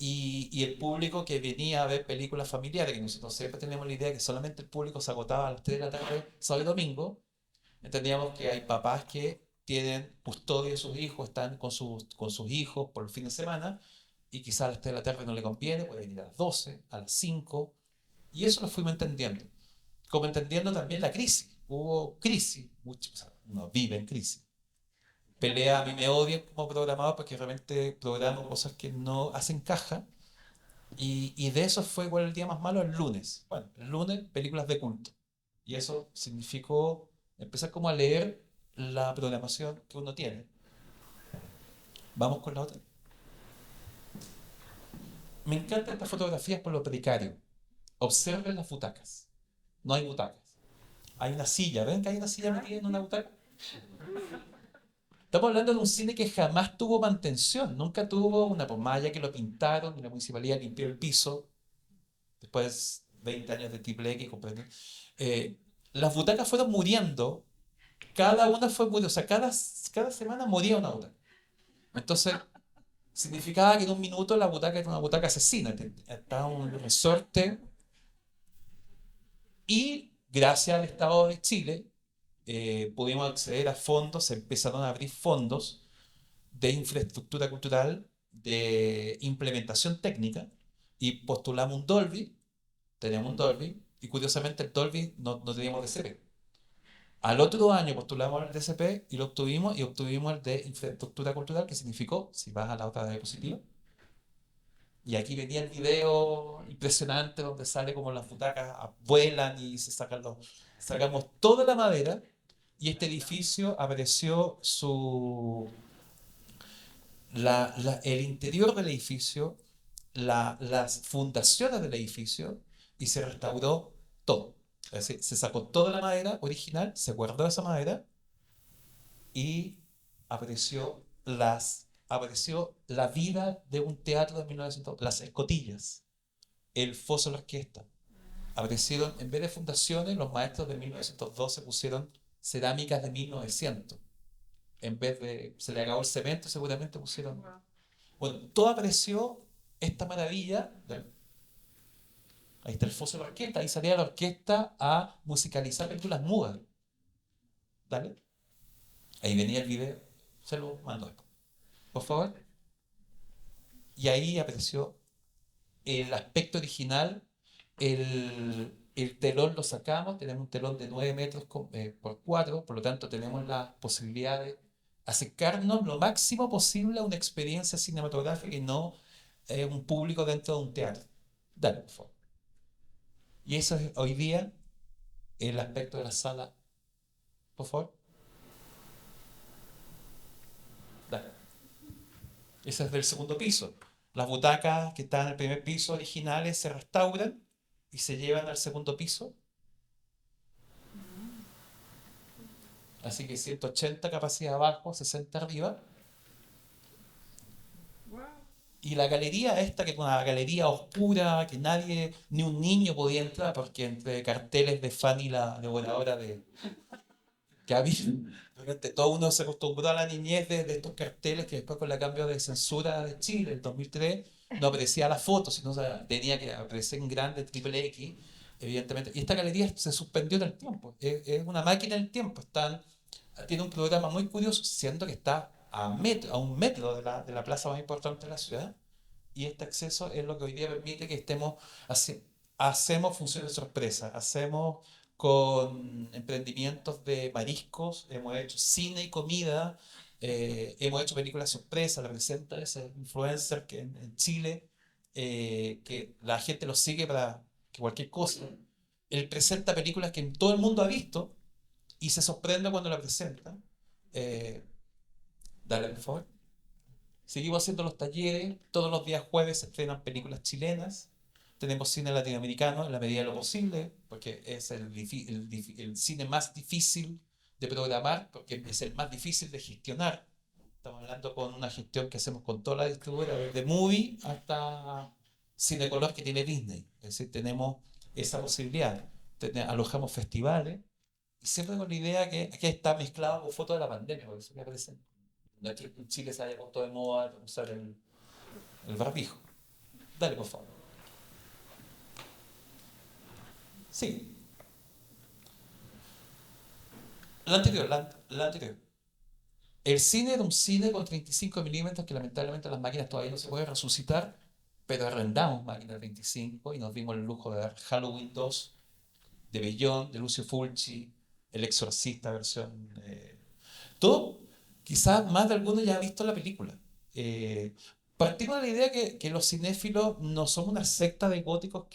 Y el público que venía a ver películas familiares, que nosotros siempre teníamos la idea que solamente el público se agotaba a las 3 de la tarde, sábado y domingo, entendíamos que hay papás que tienen custodia de sus hijos, están con sus hijos por el fin de semana, y quizás a las 3 de la tarde no le conviene, puede venir a las 12, a las 5, y eso lo fuimos entendiendo. Como entendiendo también la crisis. Hubo crisis, o sea, uno vive en crisis. Pelea, a mí me odian como programador porque realmente programo cosas que no hacen caja. Y de eso fue igual el día más malo el lunes. Bueno, el lunes, películas de culto. Y eso significó empezar como a leer la programación que uno tiene. Vamos con la otra. Me encantan estas fotografías por lo precario. Observen las butacas. No hay butacas. Hay una silla. ¿Ven que hay una silla metida en una butaca? Estamos hablando de un cine que jamás tuvo mantención, nunca tuvo una pomalla que lo pintaron y la municipalidad limpió el piso, después de 20 años de triple X, comprenden. Las butacas fueron muriendo, cada una fue muriendo, o sea, cada semana moría una butaca. Entonces, significaba que en un minuto la butaca era una butaca asesina, estaba un resorte, y gracias al Estado de Chile, pudimos acceder a fondos, se empezaron a abrir fondos de infraestructura cultural, de implementación técnica, y postulamos un Dolby, teníamos un Dolby, y curiosamente el Dolby no teníamos DCP. Al otro año postulamos el DCP y lo obtuvimos, y obtuvimos el de infraestructura cultural, que significó, si vas a la otra diapositiva, y aquí venía el video impresionante donde sale como las butacas vuelan y sacamos toda la madera, y este edificio apareció el interior del edificio, las fundaciones del edificio, y se restauró todo. Es decir, se sacó toda la madera original, se guardó esa madera, y apareció la vida de un teatro de 1900, las escotillas, el foso de la orquesta. Aparecieron, en vez de fundaciones, los maestros de 1912 pusieron cerámicas de 1900. En vez de, se le acabó el cemento, seguramente pusieron. Bueno, todo apareció esta maravilla. Ahí está el foso de la orquesta, ahí salía la orquesta a musicalizar películas mudas. Dale. Ahí venía el video, se lo mando después, por favor. Y ahí apareció el aspecto original, el telón lo sacamos, tenemos un telón de 9 metros por 4, por lo tanto tenemos la posibilidad de acercarnos lo máximo posible a una experiencia cinematográfica y no un público dentro de un teatro. Dale, por favor. Y eso es hoy día el aspecto de la sala, por favor. Dale. Ese es del segundo piso. Las butacas que están en el primer piso originales se restauran y se llevan al segundo piso. Así que 180 capacidad abajo, 60 arriba. Y la galería esta, que es una galería oscura, que nadie, ni un niño podía entrar, porque entre carteles de Fanny, la devoradora que había, durante todo uno se acostumbró a la niñez de estos carteles, que después con el cambio de censura de Chile en 2003 no aparecía la foto, sino tenía que aparecer en grande, triple X, evidentemente. Y esta galería se suspendió en el tiempo, es una máquina del tiempo. Tiene un programa muy curioso, siendo que está a un metro de la plaza más importante de la ciudad, y este acceso es lo que hoy día permite que hacemos funciones de sorpresa, hacemos con emprendimientos de mariscos, hemos hecho cine y comida, hemos hecho películas sorpresa, la presenta ese influencer que en Chile, que la gente lo sigue para que cualquier cosa. Él presenta películas que todo el mundo ha visto y se sorprende cuando la presenta. Eh, Dale, por favor. Seguimos haciendo los talleres, todos los días jueves se estrenan películas chilenas. Tenemos cine latinoamericano en la medida de lo posible, porque es el cine más difícil de programar, porque es el más difícil de gestionar. Estamos hablando con una gestión que hacemos con toda la distribuidora, desde Movie hasta Cinecolor que tiene Disney. Es decir, tenemos esa posibilidad. Alojamos festivales, y siempre con la idea que aquí está mezclado con fotos de la pandemia, por eso que aparecen. Aquí en Chile se haya puesto de moda usar el barbijo. Dale, por favor. Sí. La anterior. El cine era un cine con 35 milímetros que lamentablemente las máquinas todavía no se pueden resucitar, pero arrendamos máquinas de 25 y nos dimos el lujo de dar Halloween 2 de Bellón, de Lucio Fulci, El Exorcista versión... todo, quizás más de alguno ya ha visto la película. Partimos de la idea que los cinéfilos no son una secta de góticos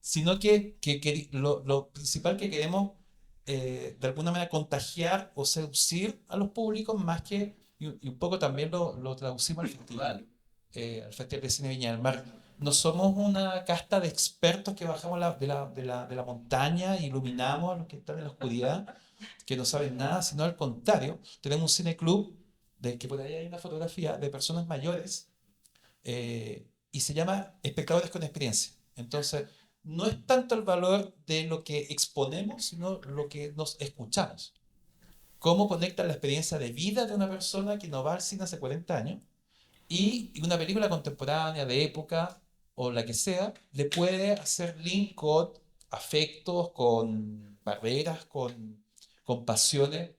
sino que lo principal que queremos de alguna manera contagiar o seducir a los públicos, más que, y un poco también lo traducimos al Festival de Cine Viña del Mar. No somos una casta de expertos que bajamos de la montaña y iluminamos a los que están en la oscuridad, que no saben nada, sino al contrario, tenemos un cineclub, del que por ahí hay una fotografía de personas mayores, y se llama Espectadores con Experiencia. Entonces, no es tanto el valor de lo que exponemos, sino lo que nos escuchamos. Cómo conecta la experiencia de vida de una persona que no va al cine hace 40 años y una película contemporánea, de época, o la que sea, le puede hacer link con afectos, con barreras, con pasiones,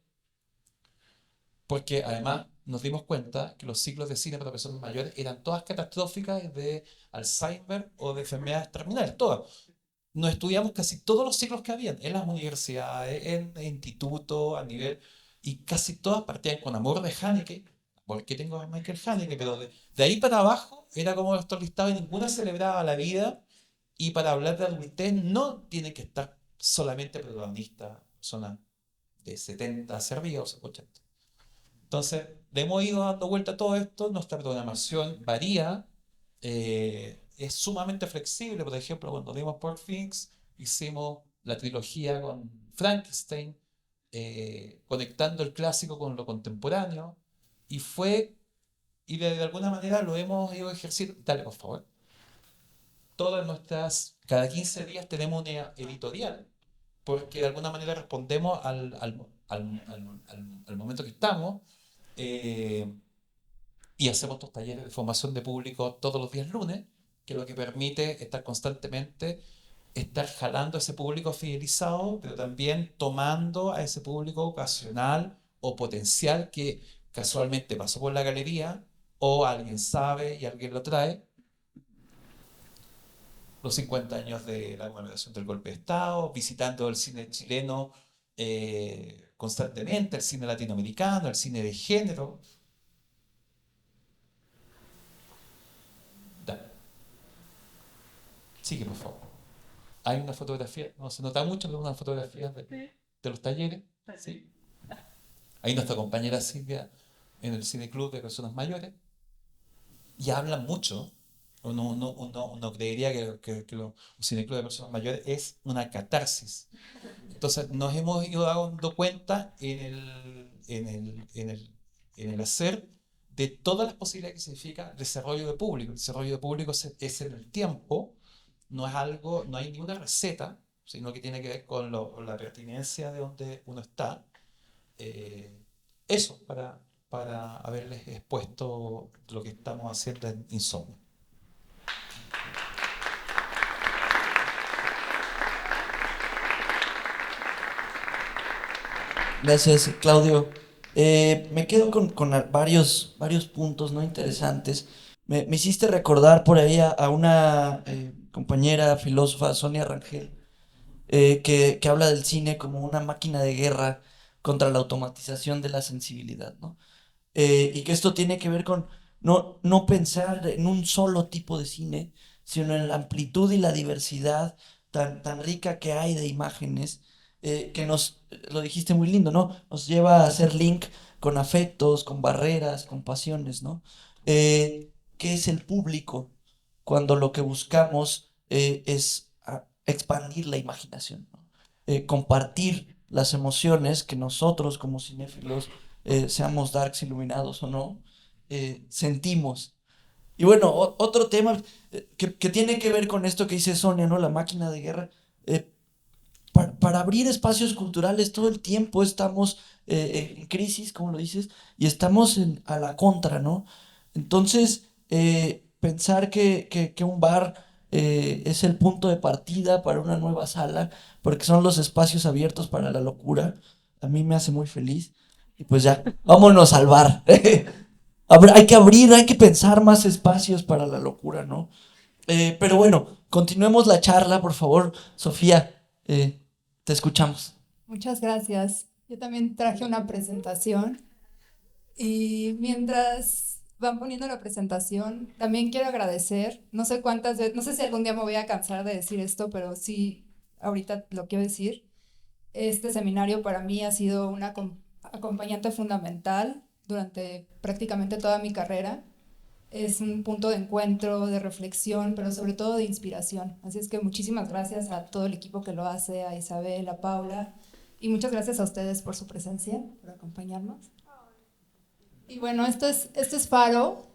porque además nos dimos cuenta que los ciclos de cine para personas mayores eran todas catastróficas de Alzheimer o de enfermedades terminales, todas. Nos estudiamos casi todos los ciclos que habían en las universidades, en institutos, a nivel, y casi todas partían con Amor de Haneke, porque tengo a Michael Haneke, pero de ahí para abajo era como estos listados y ninguna celebraba la vida, y para hablar de adultez no tiene que estar solamente protagonista, personas de 70 hacia arriba o 80. Entonces, le hemos ido dando vuelta a todo esto, nuestra programación varía, es sumamente flexible. Por ejemplo, cuando dimos Pork Things, hicimos la trilogía con Frankenstein, conectando el clásico con lo contemporáneo, y de alguna manera lo hemos ido a ejercer. Dale, por favor. Cada 15 días tenemos una editorial, porque de alguna manera respondemos al momento que estamos, y hacemos estos talleres de formación de público todos los días lunes, que lo que permite estar constantemente, estar jalando a ese público fidelizado, pero también tomando a ese público ocasional o potencial que casualmente pasó por la galería, o alguien sabe y alguien lo trae. Los 50 años de la conmemoración del golpe de Estado, visitando el cine chileno constantemente, el cine latinoamericano, el cine de género. Sigue, por favor. Hay una fotografía, no se nota mucho, pero una fotografía de los talleres. ¿Sí? Ahí nuestra compañera Silvia en el Cine Club de Personas Mayores. Y hablan mucho. Uno creería que un Cine Club de Personas Mayores es una catarsis. Entonces nos hemos ido dando cuenta en el hacer de todas las posibilidades que significa desarrollo de público. El desarrollo de público es en el tiempo, no es algo, no hay ninguna receta, sino que tiene que ver con la pertinencia de donde uno está. Eso, para haberles expuesto lo que estamos haciendo en Insomnio. Gracias, Claudio. Me quedo con varios puntos, ¿no? Interesantes. Me hiciste recordar por ahí a una compañera filósofa, Sonia Rangel, que habla del cine como una máquina de guerra contra la automatización de la sensibilidad, ¿no? Y que esto tiene que ver con no pensar en un solo tipo de cine, sino en la amplitud y la diversidad tan rica que hay de imágenes, que lo dijiste muy lindo, ¿no? Nos lleva a hacer link con afectos, con barreras, con pasiones, ¿no? ¿Qué es el público cuando lo que buscamos es expandir la imaginación, ¿no? Compartir las emociones que nosotros como cinéfilos, seamos darks, iluminados o no, sentimos. Y bueno, otro tema que tiene que ver con esto que dice Sonia, ¿no? La máquina de guerra. Para abrir espacios culturales todo el tiempo estamos en crisis, como lo dices, y estamos a la contra, ¿no? Entonces, pensar que un bar es el punto de partida para una nueva sala, porque son los espacios abiertos para la locura, a mí me hace muy feliz. Y pues ya, vámonos al bar. Hay que abrir, hay que pensar más espacios para la locura, ¿no? Pero bueno, continuemos la charla, por favor. Sofía, te escuchamos. Muchas gracias. Yo también traje una presentación y mientras van poniendo la presentación, también quiero agradecer, no sé cuántas veces, no sé si algún día me voy a cansar de decir esto, pero sí, ahorita lo quiero decir. Este seminario para mí ha sido una acompañante fundamental durante prácticamente toda mi carrera. Es un punto de encuentro, de reflexión, pero sobre todo de inspiración. Así es que muchísimas gracias a todo el equipo que lo hace, a Isabel, a Paula, y muchas gracias a ustedes por su presencia, por acompañarnos. Y bueno, esto es Faro.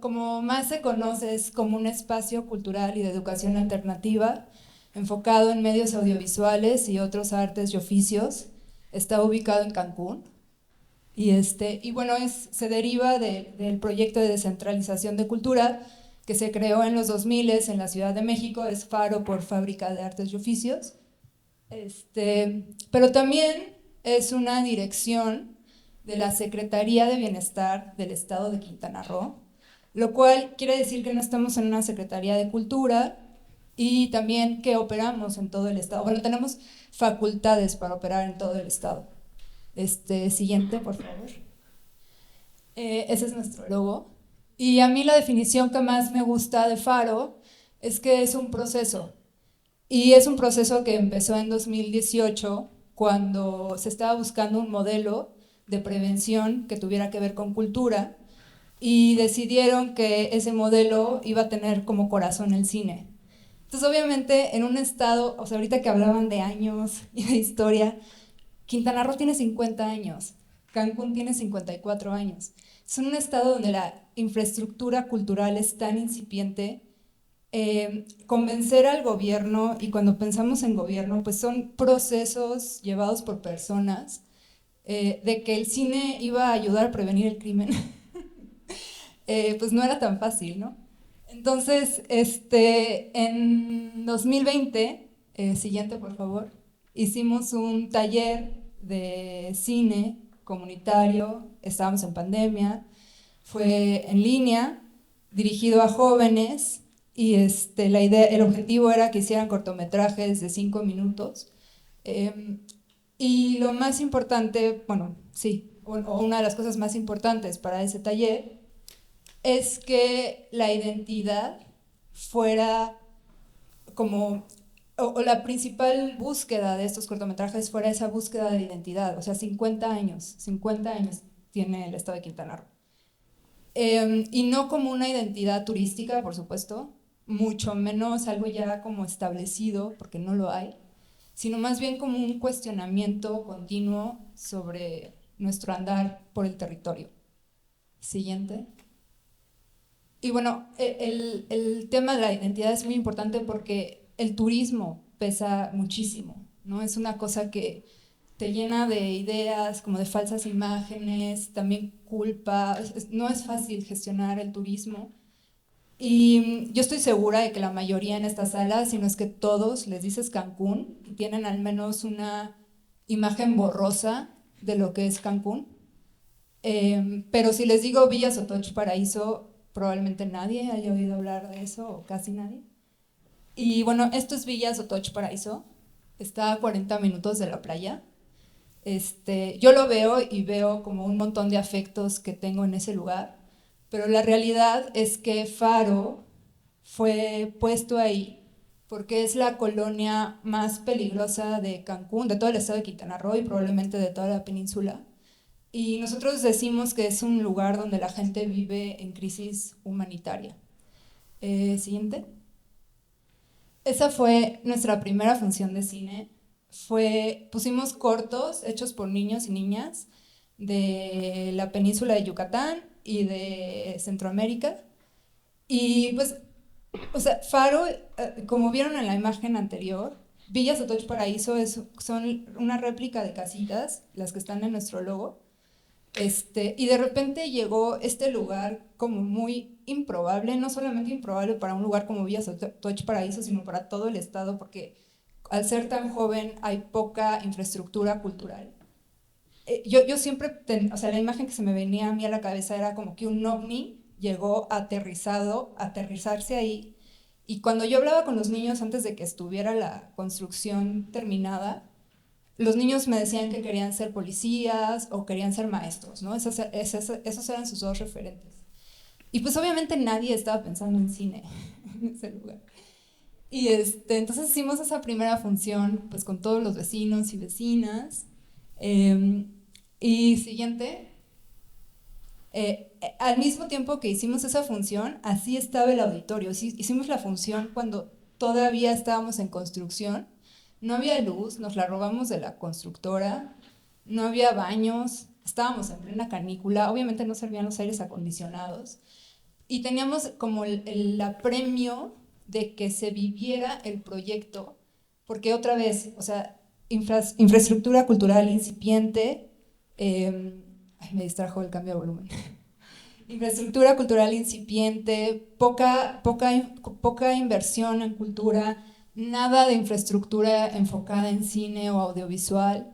Como más se conoce, es como un espacio cultural y de educación alternativa enfocado en medios audiovisuales y otros artes y oficios. Está ubicado en Cancún. Y bueno, se deriva del proyecto de descentralización de cultura que se creó en los 2000 en la Ciudad de México, es Faro por Fábrica de Artes y Oficios. Pero también es una dirección de la Secretaría de Bienestar del Estado de Quintana Roo, lo cual quiere decir que no estamos en una Secretaría de Cultura y también que operamos en todo el estado. Bueno, tenemos facultades para operar en todo el estado. Siguiente, por favor. Ese es nuestro logo. Y a mí la definición que más me gusta de Faro es que es un proceso. Y es un proceso que empezó en 2018, cuando se estaba buscando un modelo de prevención que tuviera que ver con cultura, y decidieron que ese modelo iba a tener como corazón el cine. Entonces, obviamente, en un estado, o sea, ahorita que hablaban de años y de historia, Quintana Roo tiene 50 años, Cancún tiene 54 años. Es un estado donde la infraestructura cultural es tan incipiente. Convencer al gobierno, y cuando pensamos en gobierno, pues son procesos llevados por personas, de que el cine iba a ayudar a prevenir el crimen, pues no era tan fácil, ¿no? Entonces, en 2020, siguiente por favor, hicimos un taller de cine comunitario, estábamos en pandemia, fue en línea, dirigido a jóvenes, y el objetivo era que hicieran cortometrajes de 5 minutos. Y lo más importante, bueno, sí, o una de las cosas más importantes para ese taller es que la identidad fuera como, o la principal búsqueda de estos cortometrajes fuera esa búsqueda de identidad. O sea, 50 años tiene el estado de Quintana Roo. Y no como una identidad turística, por supuesto, mucho menos algo ya como establecido, porque no lo hay, sino más bien como un cuestionamiento continuo sobre nuestro andar por el territorio. Siguiente. Y bueno, el tema de la identidad es muy importante porque el turismo pesa muchísimo, ¿no? Es una cosa que te llena de ideas, como de falsas imágenes, también culpa. No es fácil gestionar el turismo. Y yo estoy segura de que la mayoría en esta sala, si no es que todos, les dices Cancún, y tienen al menos una imagen borrosa de lo que es Cancún. Pero si les digo Villa Sotoch Paraíso, probablemente nadie haya oído hablar de eso, o casi nadie. Y bueno, esto es Villa Sotoch Paraíso, está a 40 minutos de la playa. Yo lo veo y veo como un montón de afectos que tengo en ese lugar, pero la realidad es que Faro fue puesto ahí porque es la colonia más peligrosa de Cancún, de todo el estado de Quintana Roo y probablemente de toda la península. Y nosotros decimos que es un lugar donde la gente vive en crisis humanitaria. Siguiente. Esa fue nuestra primera función de cine. Pusimos cortos hechos por niños y niñas de la península de Yucatán y de Centroamérica. Y pues, o sea, Faro, como vieron en la imagen anterior, Villa Sotoch Paraíso son una réplica de casitas, las que están en nuestro logo. Y de repente llegó este lugar como muy improbable, no solamente improbable para un lugar como Villa Sotoch Paraíso, sino para todo el estado, porque al ser tan joven hay poca infraestructura cultural. Yo siempre, o sea, la imagen que se me venía a mí a la cabeza era como que un ovni llegó aterrizarse ahí, y cuando yo hablaba con los niños antes de que estuviera la construcción terminada, los niños me decían que querían ser policías o querían ser maestros, ¿no? Esos eran sus dos referentes. Y pues obviamente nadie estaba pensando en cine en ese lugar. Y entonces hicimos esa primera función pues con todos los vecinos y vecinas. Y siguiente. Al mismo tiempo que hicimos esa función, así estaba el auditorio. Hicimos la función cuando todavía estábamos en construcción. No había luz, nos la robamos de la constructora, no había baños, estábamos en plena canícula, obviamente no servían los aires acondicionados, y teníamos como el apremio de que se viviera el proyecto, porque otra vez, o sea, infraestructura cultural incipiente, me distrajo el cambio de volumen. Infraestructura cultural incipiente, poca inversión en cultura, nada de infraestructura enfocada en cine o audiovisual.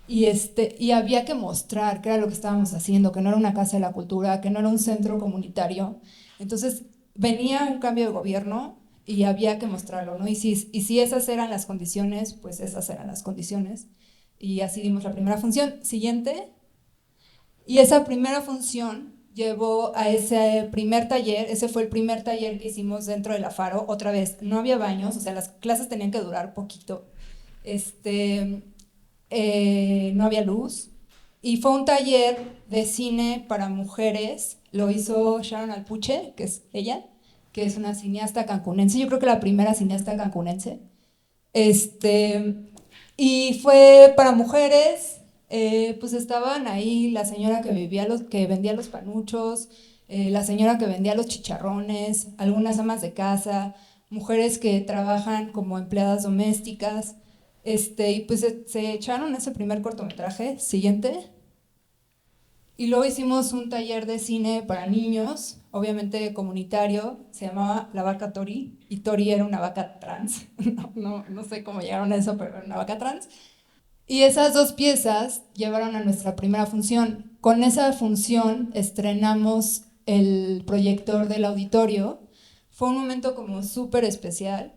y había que mostrar que era lo que estábamos haciendo, que no era una casa de la cultura, que no era un centro comunitario. Entonces venía un cambio de gobierno y había que mostrarlo, ¿no? Y si esas eran las condiciones, pues esas eran las condiciones. Y así dimos la primera función. Siguiente. Y esa primera función llevó a ese primer taller. Ese fue el primer taller que hicimos dentro de la Faro. Otra vez, no había baños, o sea, las clases tenían que durar poquito. No había luz. Y fue un taller de cine para mujeres. Lo hizo Sharon Alpuche, que es ella, que es una cineasta cancunense. Yo creo que la primera cineasta cancunense. Y fue para mujeres. Pues estaban ahí la señora que vendía los panuchos, la señora que vendía los chicharrones, algunas amas de casa, mujeres que trabajan como empleadas domésticas. Y pues se echaron ese primer cortometraje. Siguiente. Y luego hicimos un taller de cine para niños, obviamente comunitario, se llamaba La Vaca Tori, y Tori era una vaca trans. No sé cómo llegaron a eso, pero era una vaca trans. Y esas dos piezas llevaron a nuestra primera función. Con esa función estrenamos el proyector del auditorio. Fue un momento como súper especial,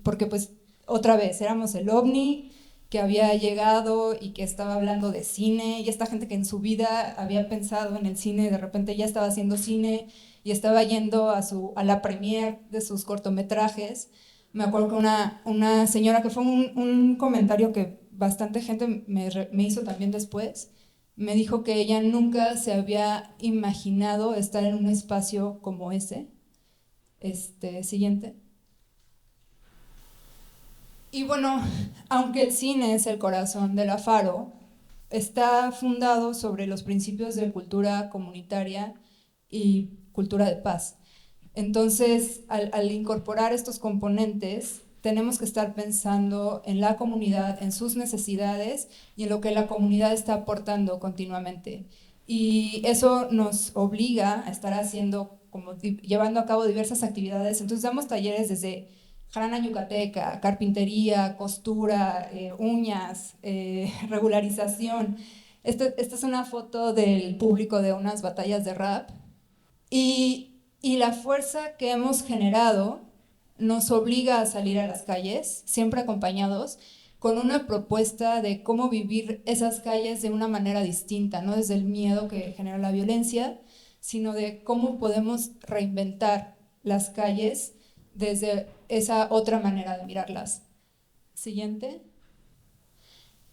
porque pues otra vez éramos el OVNI que había llegado y que estaba hablando de cine, y esta gente que en su vida había pensado en el cine, de repente ya estaba haciendo cine y estaba yendo a la premiere de sus cortometrajes. Me acuerdo que una señora, que fue un comentario que bastante gente me hizo también después, me dijo que ella nunca se había imaginado estar en un espacio como ese. Siguiente. Y bueno, aunque el cine es el corazón de la Faro, está fundado sobre los principios de cultura comunitaria y cultura de paz. Entonces, al incorporar estos componentes, tenemos que estar pensando en la comunidad, en sus necesidades y en lo que la comunidad está aportando continuamente. Y eso nos obliga a estar llevando a cabo diversas actividades. Entonces, damos talleres desde jarana yucateca, carpintería, costura, uñas, regularización. Esta es una foto del público de unas batallas de rap. Y la fuerza que hemos generado nos obliga a salir a las calles, siempre acompañados, con una propuesta de cómo vivir esas calles de una manera distinta, no desde el miedo que genera la violencia, sino de cómo podemos reinventar las calles desde esa otra manera de mirarlas. Siguiente.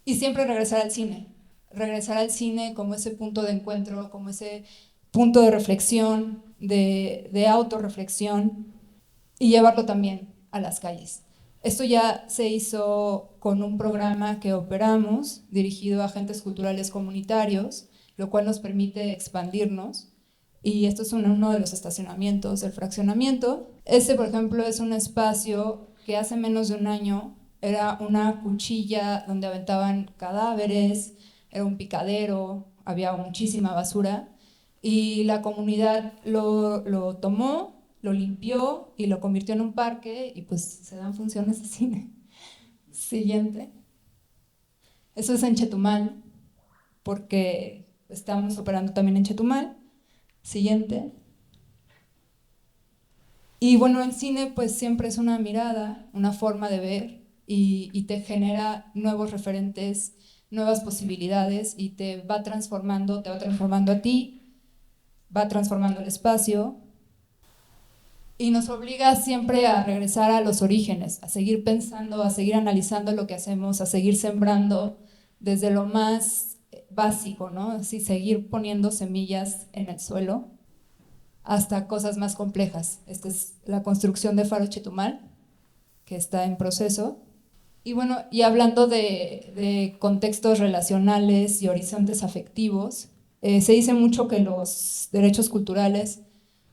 Y siempre regresar al cine como ese punto de encuentro, como ese punto de reflexión, de autorreflexión, y llevarlo también a las calles. Esto ya se hizo con un programa que operamos dirigido a agentes culturales comunitarios, lo cual nos permite expandirnos. Y esto es uno de los estacionamientos del fraccionamiento. Por ejemplo, es un espacio que hace menos de un año era una cuchilla donde aventaban cadáveres, era un picadero, había muchísima basura, y la comunidad lo tomó, lo limpió y lo convirtió en un parque, y pues se dan funciones de cine. Siguiente. Eso es en Chetumal, porque estamos operando también en Chetumal. Siguiente. Y bueno, el cine pues siempre es una mirada, una forma de ver, y te genera nuevos referentes, nuevas posibilidades, y te va transformando a ti, va transformando el espacio, y nos obliga siempre a regresar a los orígenes, a seguir pensando, a seguir analizando lo que hacemos, a seguir sembrando desde lo más básico, ¿no? Así, seguir poniendo semillas en el suelo hasta cosas más complejas. Esta es la construcción de Faro Chetumal, que está en proceso. Y bueno, y hablando de contextos relacionales y horizontes afectivos, se dice mucho que los derechos culturales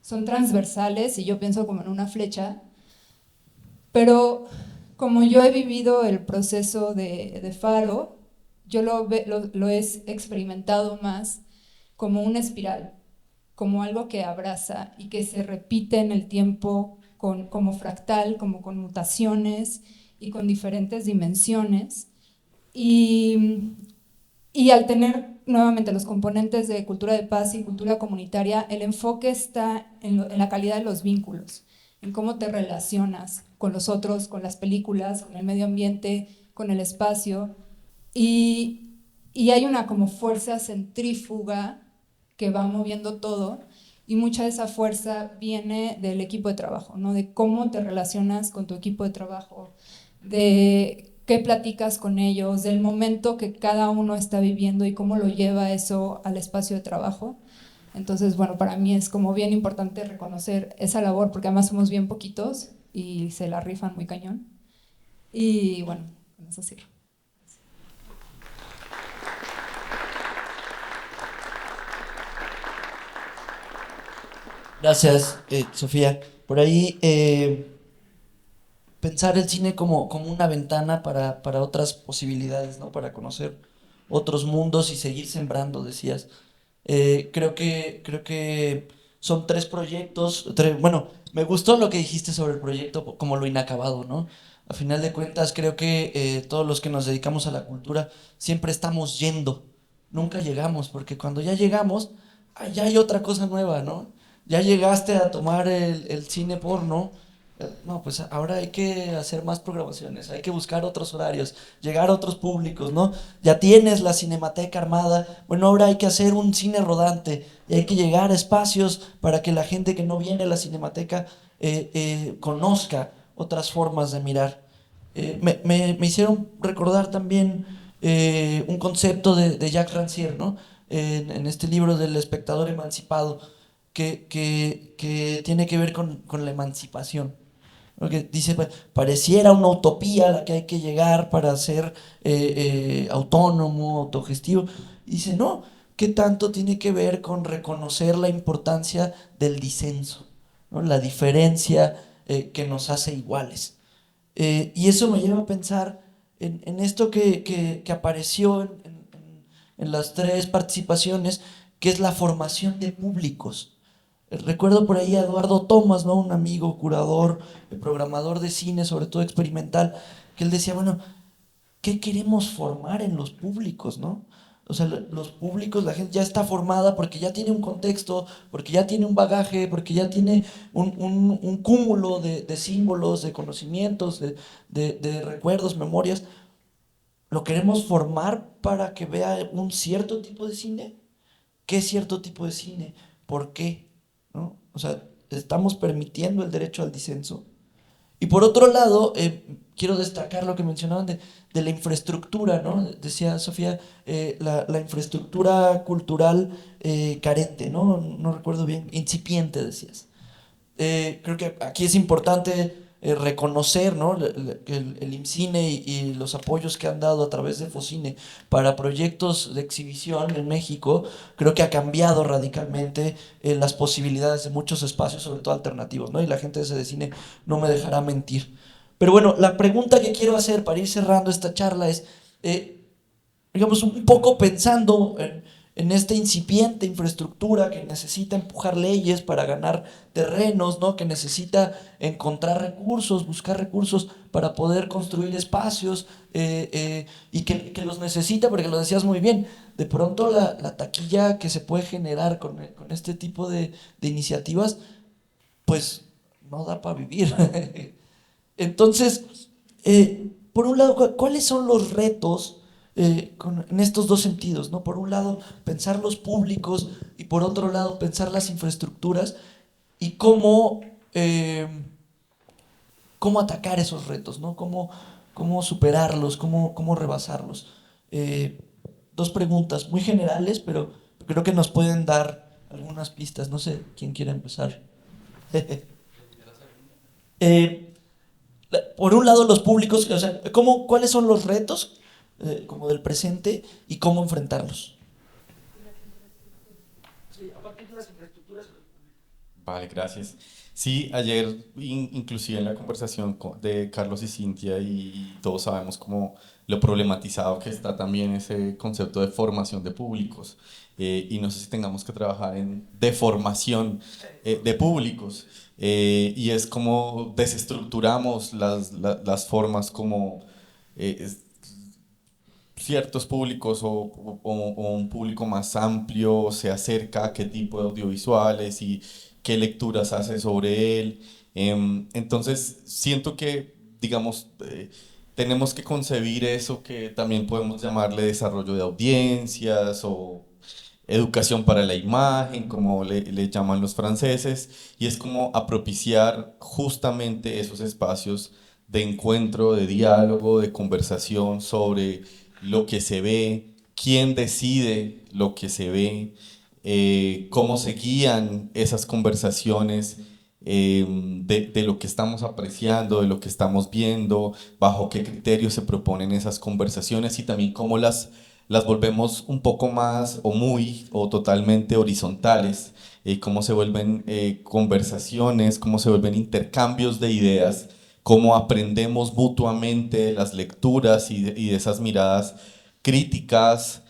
son transversales, y yo pienso como en una flecha, pero como yo he vivido el proceso de Faro, yo lo he experimentado más como una espiral, como algo que abraza y que se repite en el tiempo como fractal, como con mutaciones y con diferentes dimensiones. Y, y al tener nuevamente los componentes de cultura de paz y cultura comunitaria, el enfoque está en la calidad de los vínculos, en cómo te relacionas con los otros, con las películas, con el medio ambiente, con el espacio. Y, y hay una como fuerza centrífuga que va moviendo todo, y mucha de esa fuerza viene del equipo de trabajo, ¿no? De cómo te relacionas con tu equipo de trabajo, de qué platicas con ellos, del momento que cada uno está viviendo y cómo lo lleva eso al espacio de trabajo. Entonces, bueno, para mí es como bien importante reconocer esa labor, porque además somos bien poquitos y se la rifan muy cañón. Y bueno, con eso cierro. Gracias, Sofía. Por ahí, pensar el cine como una ventana para otras posibilidades, ¿no? Para conocer otros mundos y seguir sembrando, decías. Creo que son tres proyectos. Bueno, me gustó lo que dijiste sobre el proyecto como lo inacabado, ¿no? A final de cuentas, creo que todos los que nos dedicamos a la cultura siempre estamos yendo. Nunca llegamos, porque cuando ya llegamos, ya hay otra cosa nueva, ¿no? Ya llegaste a tomar el cine porno. No, pues ahora hay que hacer más programaciones, hay que buscar otros horarios, llegar a otros públicos, ¿no? Ya tienes la cinemateca armada, bueno, ahora hay que hacer un cine rodante y hay que llegar a espacios para que la gente que no viene a la cinemateca conozca otras formas de mirar. Me hicieron recordar también un concepto de Jacques Rancière, ¿no? En este libro del espectador emancipado, que tiene que ver con la emancipación. Porque dice, pareciera una utopía a la que hay que llegar para ser autónomo, autogestivo. Y dice, no, ¿qué tanto tiene que ver con reconocer la importancia del disenso, ¿no? La diferencia que nos hace iguales? Y eso me lleva a pensar en esto que apareció en las tres participaciones, que es la formación de públicos. Recuerdo por ahí a Eduardo Thomas, ¿no? Un amigo, curador, programador de cine, sobre todo experimental, que él decía, bueno, ¿qué queremos formar en los públicos, no? O sea, los públicos, la gente ya está formada porque ya tiene un contexto, porque ya tiene un bagaje, porque ya tiene un cúmulo de símbolos, de conocimientos, de recuerdos, memorias. ¿Lo queremos formar para que vea un cierto tipo de cine? ¿Qué cierto tipo de cine? ¿Por qué? ¿No? O sea, estamos permitiendo el derecho al disenso. Y por otro lado, quiero destacar lo que mencionaban de la infraestructura, ¿no? Decía Sofía, la infraestructura cultural carente, ¿no? No recuerdo bien, incipiente, decías. Creo que aquí es importante reconocer, ¿no? Que el IMCINE y los apoyos que han dado a través de Focine para proyectos de exhibición en México, creo que ha cambiado radicalmente las posibilidades de muchos espacios, sobre todo alternativos, ¿no? Y la gente de Cine no me dejará mentir. Pero bueno, la pregunta que quiero hacer para ir cerrando esta charla es, digamos, un poco pensando en esta incipiente infraestructura que necesita empujar leyes para ganar terrenos, ¿no? Que necesita encontrar recursos, buscar recursos para poder construir espacios y que los necesita, porque lo decías muy bien, de pronto la taquilla que se puede generar con este tipo de iniciativas, pues no da para vivir. Entonces, por un lado, ¿cuáles son los retos en estos dos sentidos, ¿no? Por un lado, pensar los públicos y por otro lado, pensar las infraestructuras y eh, cómo atacar esos retos, ¿no? Cómo superarlos, cómo rebasarlos. Eh, Dos preguntas muy generales, pero creo que nos pueden dar algunas pistas. No sé quién quiere empezar. Eh, por un lado los públicos, o sea, ¿cuáles son los retos como del presente y cómo enfrentarlos? Vale, gracias. Sí, ayer inclusive en la conversación de Carlos y Cintia y todos sabemos cómo lo problematizado que está también ese concepto de formación de públicos y no sé si tengamos que trabajar en deformación de públicos y es como desestructuramos las formas como ciertos públicos o un público más amplio se acerca a qué tipo de audiovisuales y qué lecturas hace sobre él. Entonces, siento que, digamos, tenemos que concebir eso que también podemos llamarle desarrollo de audiencias o educación para la imagen, como le llaman los franceses, y es como a propiciar justamente esos espacios de encuentro, de diálogo, de conversación sobre lo que se ve, quién decide lo que se ve, cómo se guían esas conversaciones, de lo que estamos apreciando, de lo que estamos viendo, bajo qué criterios se proponen esas conversaciones y también cómo las volvemos un poco más o muy o totalmente horizontales, cómo se vuelven conversaciones, cómo se vuelven intercambios de ideas, cómo aprendemos mutuamente de las lecturas y de esas miradas críticas,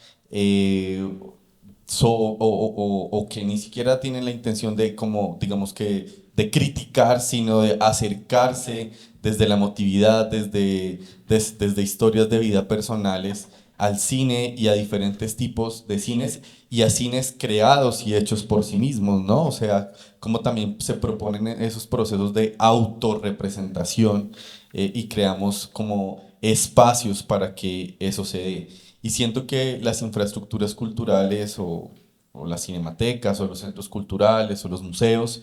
o que ni siquiera tienen la intención de, como, digamos que, de criticar, sino de acercarse desde la emotividad, desde historias de vida personales al cine y a diferentes tipos de cines y a cines creados y hechos por sí mismos, ¿no? O sea, como también se proponen esos procesos de autorrepresentación, y creamos como espacios para que eso se dé. Y siento que las infraestructuras culturales o las cinematecas o los centros culturales o los museos,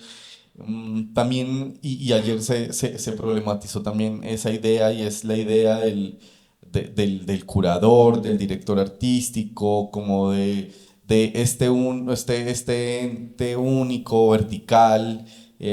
también, y ayer se problematizó también esa idea y es la idea del curador, del director artístico, como de este ente único, vertical,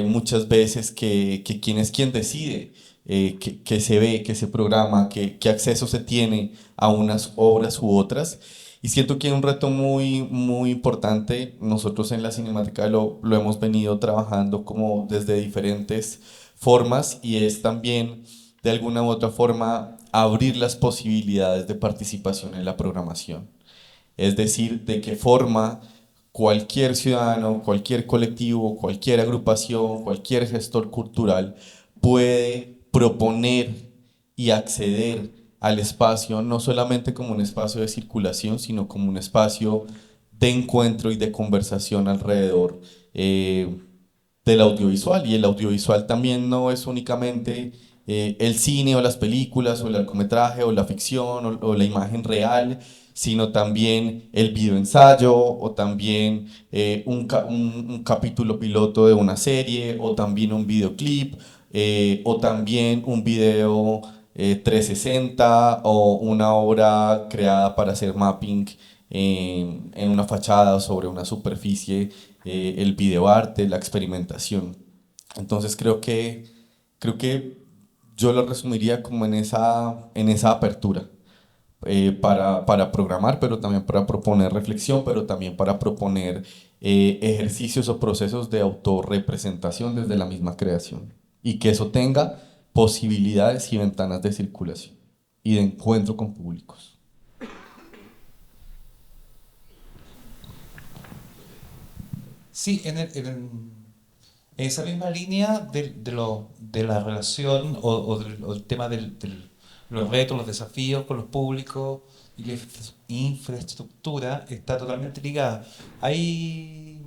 muchas veces que quién es quien decide, que se ve, que se programa, qué acceso se tiene a unas obras u otras. Y siento que hay un reto muy, muy importante. Nosotros en la Cinemateca lo hemos venido trabajando como desde diferentes formas y es también de alguna u otra forma abrir las posibilidades de participación en la programación. Es decir, de qué forma cualquier ciudadano, cualquier colectivo, cualquier agrupación, cualquier gestor cultural puede proponer y acceder al espacio, no solamente como un espacio de circulación, sino como un espacio de encuentro y de conversación alrededor, del audiovisual. Y el audiovisual también no es únicamente el cine o las películas o el largometraje o la ficción o la imagen real, sino también el videoensayo o también un capítulo piloto de una serie o también un videoclip, o también un video 360 o una obra creada para hacer mapping en una fachada o sobre una superficie, el videoarte, la experimentación. Entonces creo que yo lo resumiría como en esa apertura, para programar, pero también para proponer reflexión, pero también para proponer ejercicios o procesos de autorrepresentación desde la misma creación. Y que eso tenga posibilidades y ventanas de circulación y de encuentro con públicos. Sí, en esa misma línea de la relación o el tema los retos, los desafíos con los públicos y la infraestructura está totalmente ligada. Hay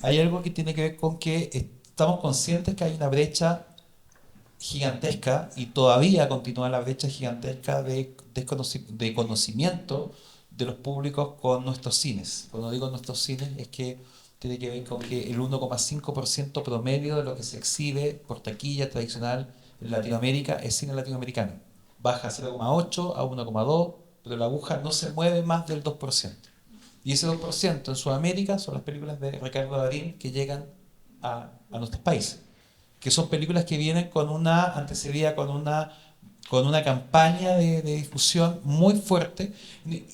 algo que tiene que ver con que estamos conscientes que hay una brecha gigantesca y todavía continúa la brecha gigantesca de conocimiento de los públicos con nuestros cines. Cuando digo nuestros cines es que tiene que ver con que el 1,5% promedio de lo que se exhibe por taquilla tradicional en Latinoamérica es cine latinoamericano. Baja 0,8 a 1,2, pero la aguja no se mueve más del 2%. Y ese 2% en Sudamérica son las películas de Ricardo Darín que llegan a nuestros países, que son películas que vienen antecedida con una campaña de difusión muy fuerte.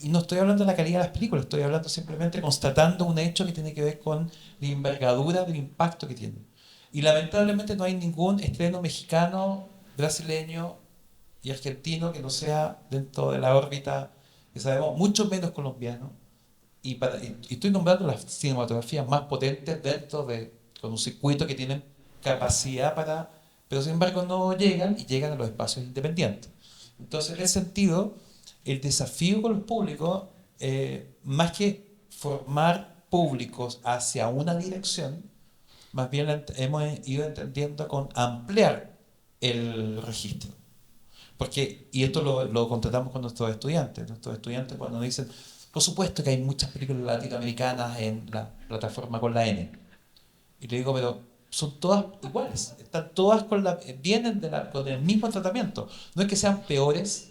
Y no estoy hablando de la calidad de las películas, estoy hablando simplemente constatando un hecho que tiene que ver con la envergadura del impacto que tienen. Y lamentablemente no hay ningún estreno mexicano, brasileño y argentino que no sea dentro de la órbita que sabemos, mucho menos colombiano. Y estoy nombrando las cinematografías más potentes con un circuito que tienen capacidad pero sin embargo no llegan y llegan a los espacios independientes. Entonces, en ese sentido, el desafío con los públicos, más que formar públicos hacia una dirección, más bien hemos ido entendiendo con ampliar el registro. Porque, y esto lo contratamos con nuestros estudiantes. Nuestros estudiantes cuando nos dicen, por supuesto que hay muchas películas latinoamericanas en la plataforma con la N. Y le digo, pero son todas iguales. Están todas vienen con el mismo tratamiento. No es que sean peores,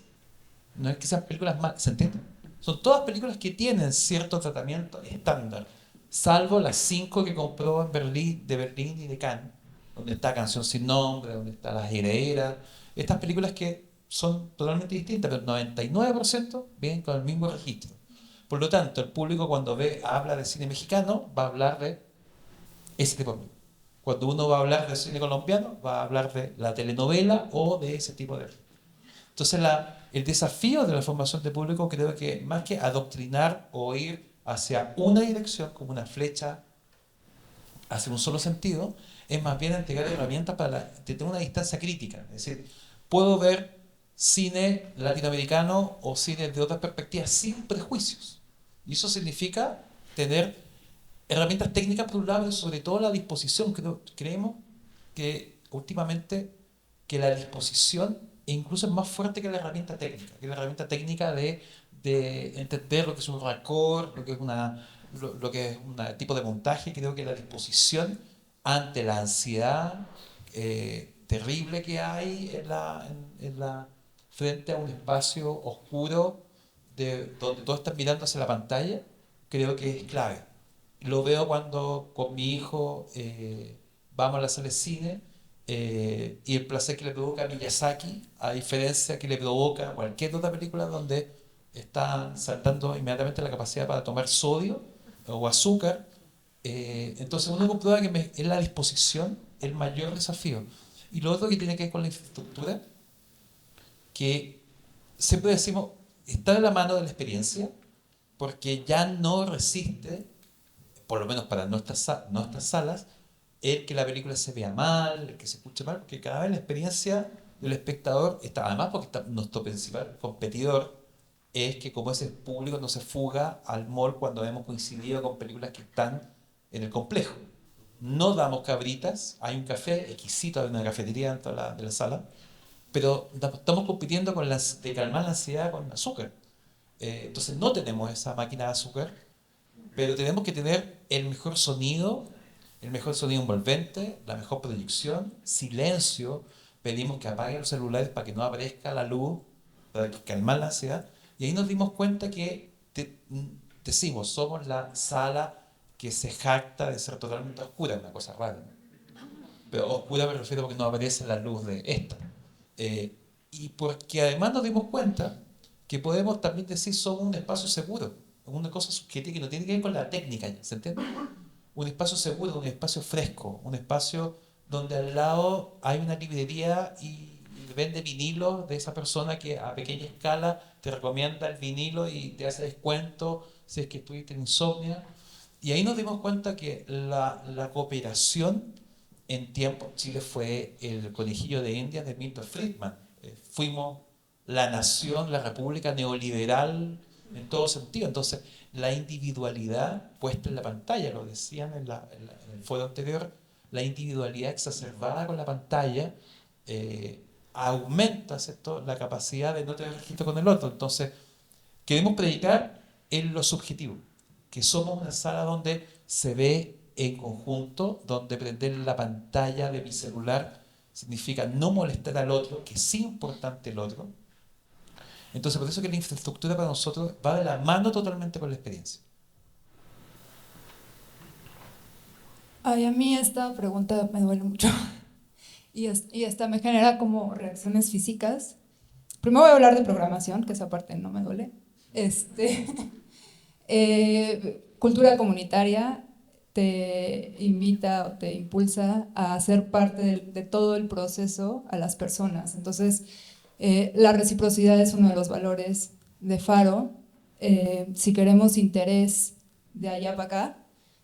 no es que sean películas malas, ¿se entiende? Son todas películas que tienen cierto tratamiento estándar, salvo las 5 que compró en Berlín, de Berlín y de Cannes, donde está Canción sin Nombre, donde está Las Herederas. Estas películas que son totalmente distintas, pero el 99% vienen con el mismo registro. Por lo tanto, el público cuando habla de cine mexicano, va a hablar de ese tipo de película. Cuando uno va a hablar de cine colombiano, va a hablar de la telenovela o de ese tipo de... Entonces, el desafío de la formación de público, creo que más que adoctrinar o ir hacia una dirección, como una flecha hacia un solo sentido, es más bien entregar herramientas para tener una distancia crítica. Es decir, puedo ver cine latinoamericano o cine de otras perspectivas sin prejuicios. Y eso significa tener herramientas técnicas por un lado, y sobre todo la disposición. Creemos que últimamente que la disposición incluso es más fuerte que la herramienta técnica, de entender lo que es un raccord, lo que es un tipo de montaje. Creo que la disposición ante la ansiedad terrible que hay frente a un espacio oscuro donde todos están mirando hacia la pantalla, creo que es clave. Lo veo cuando con mi hijo vamos a la sala de cine y el placer que le provoca a Miyazaki, a diferencia que le provoca a cualquier otra película donde están saltando inmediatamente la capacidad para tomar sodio o azúcar. Entonces uno comprueba que es la disposición el mayor desafío. Y lo otro que tiene que ver con la infraestructura, que siempre decimos, está de la mano de la experiencia, porque ya no resiste, por lo menos para nuestras salas, el que la película se vea mal, el que se escuche mal, porque cada vez la experiencia del espectador está, además porque nuestro principal competidor es que como ese público no se fuga al mall cuando hemos coincidido con películas que están en el complejo. No damos cabritas, hay un café exquisito, hay una cafetería dentro de la sala, pero estamos compitiendo de calmar la ansiedad con azúcar. Entonces no tenemos esa máquina de azúcar, pero tenemos que tener el mejor sonido envolvente, la mejor proyección, silencio. Pedimos que apaguen los celulares para que no aparezca la luz, para calmar la ansiedad. Y ahí nos dimos cuenta que decimos, somos la sala que se jacta de ser totalmente oscura, una cosa rara. Pero oscura me refiero porque no aparece la luz de esta. Y porque además nos dimos cuenta que podemos también decir somos un espacio seguro, una cosa subjetiva que no tiene que ver con la técnica, ¿se entiende? Un espacio seguro, un espacio fresco, un espacio donde al lado hay una librería y vende vinilos de esa persona que a pequeña escala te recomienda el vinilo y te hace descuento si es que estuviste en insomnia. Y ahí nos dimos cuenta que la cooperación en tiempo, Chile fue el conejillo de Indias de Milton Friedman. Fuimos la nación, la república neoliberal en todo sentido. Entonces, la individualidad puesta en la pantalla, lo decían en el foro anterior, la individualidad exacerbada con la pantalla aumenta, ¿cierto?, la capacidad de no tener registro con el otro. Entonces, queremos predicar en lo subjetivo, que somos una sala donde se ve en conjunto, donde prender la pantalla de mi celular significa no molestar al otro, que es importante el otro. Entonces, por eso que la infraestructura para nosotros va de la mano totalmente con la experiencia. Ay, a mí esta pregunta me duele mucho y esta me genera como reacciones físicas. Primero voy a hablar de programación, que esa parte no me duele. Cultura comunitaria te invita o te impulsa a ser parte de todo el proceso a las personas. Entonces, la reciprocidad es uno de los valores de Faro. Si queremos interés de allá para acá,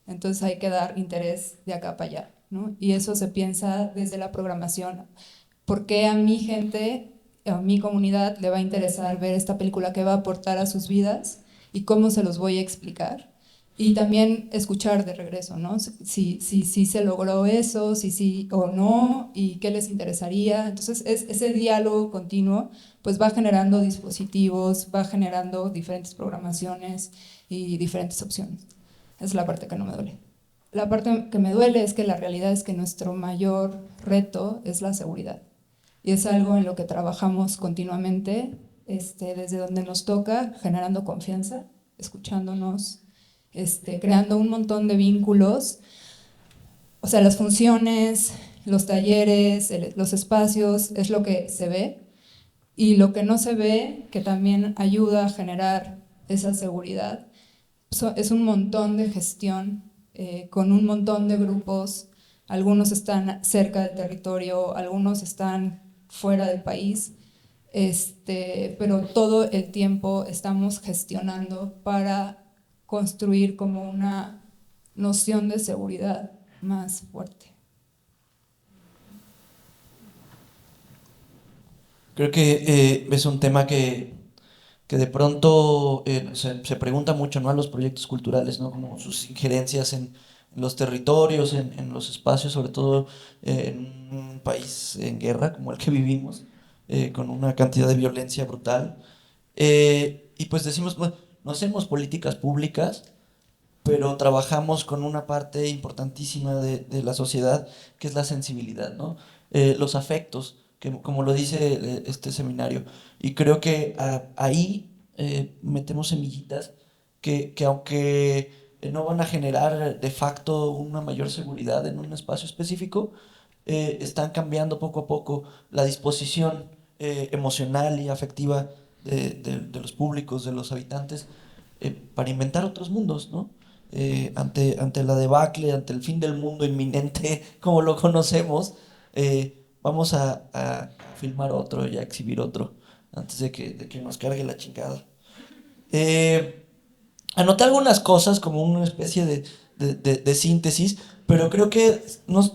entonces hay que dar interés de acá para allá, ¿no? Y eso se piensa desde la programación. ¿Por qué a mi gente a mi comunidad le va a interesar ver esta película, qué va a aportar a sus vidas y cómo se los voy a explicar. Y también escuchar de regreso, ¿no? Si se logró eso, si sí o no, y qué les interesaría. Entonces, ese diálogo continuo pues va generando dispositivos, va generando diferentes programaciones y diferentes opciones. Esa es la parte que no me duele. La parte que me duele es que la realidad es que nuestro mayor reto es la seguridad. Y es algo en lo que trabajamos continuamente, desde donde nos toca, generando confianza, escuchándonos, creando un montón de vínculos. O sea, las funciones, los talleres, los espacios, es lo que se ve. Y lo que no se ve, que también ayuda a generar esa seguridad, es un montón de gestión con un montón de grupos. Algunos están cerca del territorio, algunos están fuera del país, pero todo el tiempo estamos gestionando para construir como una noción de seguridad más fuerte. Creo que es un tema que de pronto se pregunta mucho, ¿no? A los proyectos culturales, ¿no? Como sus injerencias en los territorios, en los espacios, sobre todo en un país en guerra como el que vivimos, con una cantidad de violencia brutal. Y pues decimos, bueno, no hacemos políticas públicas, pero trabajamos con una parte importantísima de la sociedad, que es la sensibilidad, ¿no? Los afectos, que, como lo dice este seminario. Y creo que ahí metemos semillitas que aunque no van a generar de facto una mayor seguridad en un espacio específico, están cambiando poco a poco la disposición emocional y afectiva de los públicos, de los habitantes, para inventar otros mundos, ¿no? Ante la debacle, ante el fin del mundo inminente, como lo conocemos, vamos a filmar otro y a exhibir otro antes de que nos cargue la chingada. Anoté algunas cosas como una especie de síntesis, pero creo que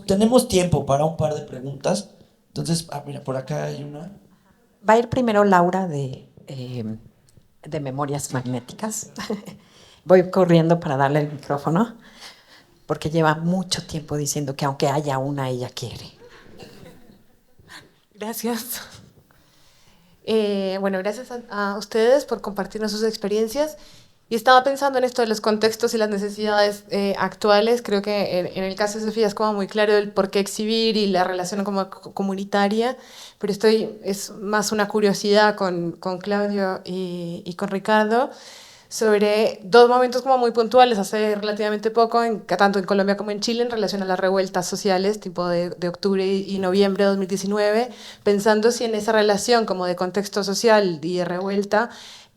tenemos tiempo para un par de preguntas. Entonces, mira, por acá hay una. Va a ir primero Laura de Memorias Magnéticas. Voy corriendo para darle el micrófono, porque lleva mucho tiempo diciendo que aunque haya una, ella quiere. Gracias. Bueno, gracias a ustedes por compartirnos sus experiencias. Y estaba pensando en esto de los contextos y las necesidades actuales. Creo que en el caso de Sofía es como muy claro el por qué exhibir y la relación como comunitaria, pero es más una curiosidad con Claudio y con Ricardo sobre dos momentos como muy puntuales hace relativamente poco, tanto en Colombia como en Chile, en relación a las revueltas sociales, tipo de octubre y noviembre de 2019, pensando si en esa relación como de contexto social y de revuelta,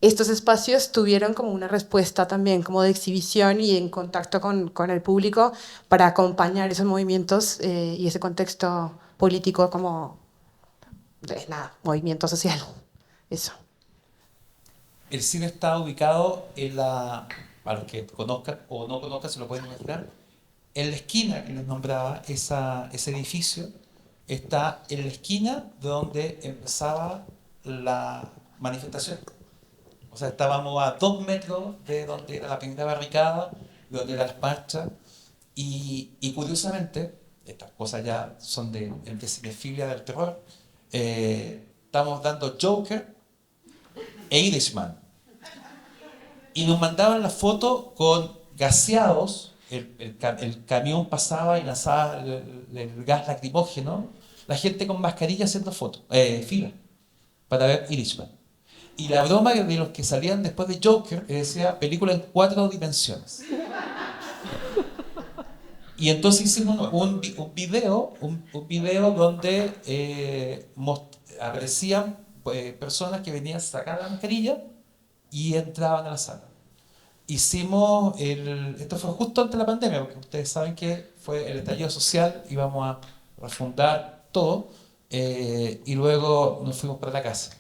estos espacios tuvieron como una respuesta también como de exhibición y en contacto con el público para acompañar esos movimientos y ese contexto político como, movimiento social. Eso. El cine está ubicado para los que conozcan o no conozcan, se lo pueden imaginar, en la esquina que les nombraba, ese edificio está en la esquina de donde empezaba la manifestación. O sea, estábamos a 2 metros de donde era la primera barricada, de donde eran las marchas, y curiosamente, estas cosas ya son de cinefilia del terror, estamos dando Joker e Irishman. Y nos mandaban la foto con gaseados, el camión pasaba y lanzaba el gas lacrimógeno, la gente con mascarilla haciendo fotos, fila, para ver Irishman. Y la broma de los que salían después de Joker, que decía película en 4 dimensiones. Y entonces hicimos un video donde aparecían personas que venían a sacar la mascarilla y entraban a la sala. Esto fue justo antes de la pandemia, porque ustedes saben que fue el estallido social, íbamos a refundar todo, y luego nos fuimos para la casa.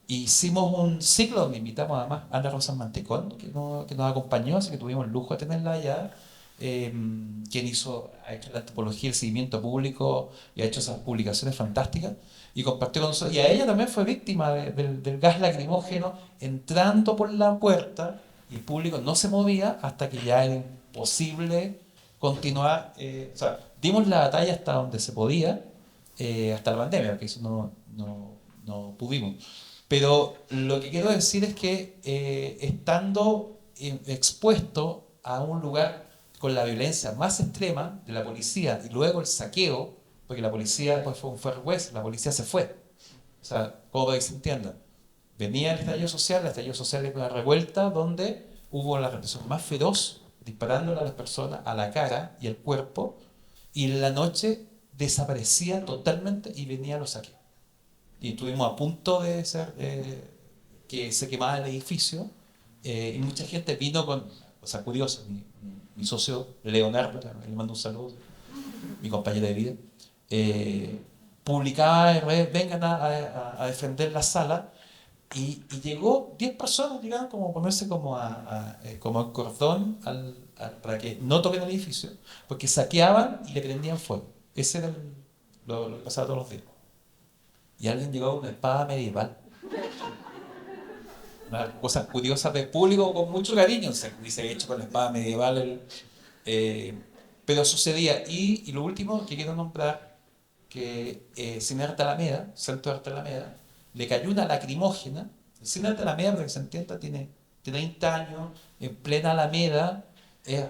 Hicimos un ciclo donde invitamos además a Ana Rosa Mantecón, que nos acompañó, así que tuvimos el lujo de tenerla allá. quien ha hecho la antropología, el seguimiento público y ha hecho esas publicaciones fantásticas y compartió con nosotros. Y a ella también fue víctima del gas lacrimógeno entrando por la puerta y el público no se movía hasta que ya era imposible continuar. O sea, dimos la batalla hasta donde se podía, hasta la pandemia, porque eso no pudimos. Pero lo que quiero decir es que estando expuesto a un lugar con la violencia más extrema de la policía y luego el saqueo, porque la policía después fue juez, la policía se fue. O sea, como para que se entienda, venía el estallido social es una revuelta donde hubo la represión más feroz, disparándole a las personas a la cara y al cuerpo, y en la noche desaparecía totalmente y venían los saqueos. Y estuvimos a punto de ser que se quemaba el edificio, y mucha gente vino con, o sea, curioso, mi socio Leonardo, le mando un saludo, mi compañero de vida, publicaba en redes, vengan a defender la sala, y llegó 10 personas, llegaron como a ponerse como como el cordón para que no toquen el edificio, porque saqueaban y le prendían fuego. Ese era lo que pasaba todos los días. Y alguien llegó con una espada medieval. Una cosa curiosa del público con mucho cariño, se dice hecho con la espada medieval. Pero sucedía. Y lo último que quiero nombrar, que Cine Arte Alameda, Centro de Arte Alameda, le cayó una lacrimógena. El Cine Arte Alameda, para que se entienda, tiene 30 años, en plena Alameda,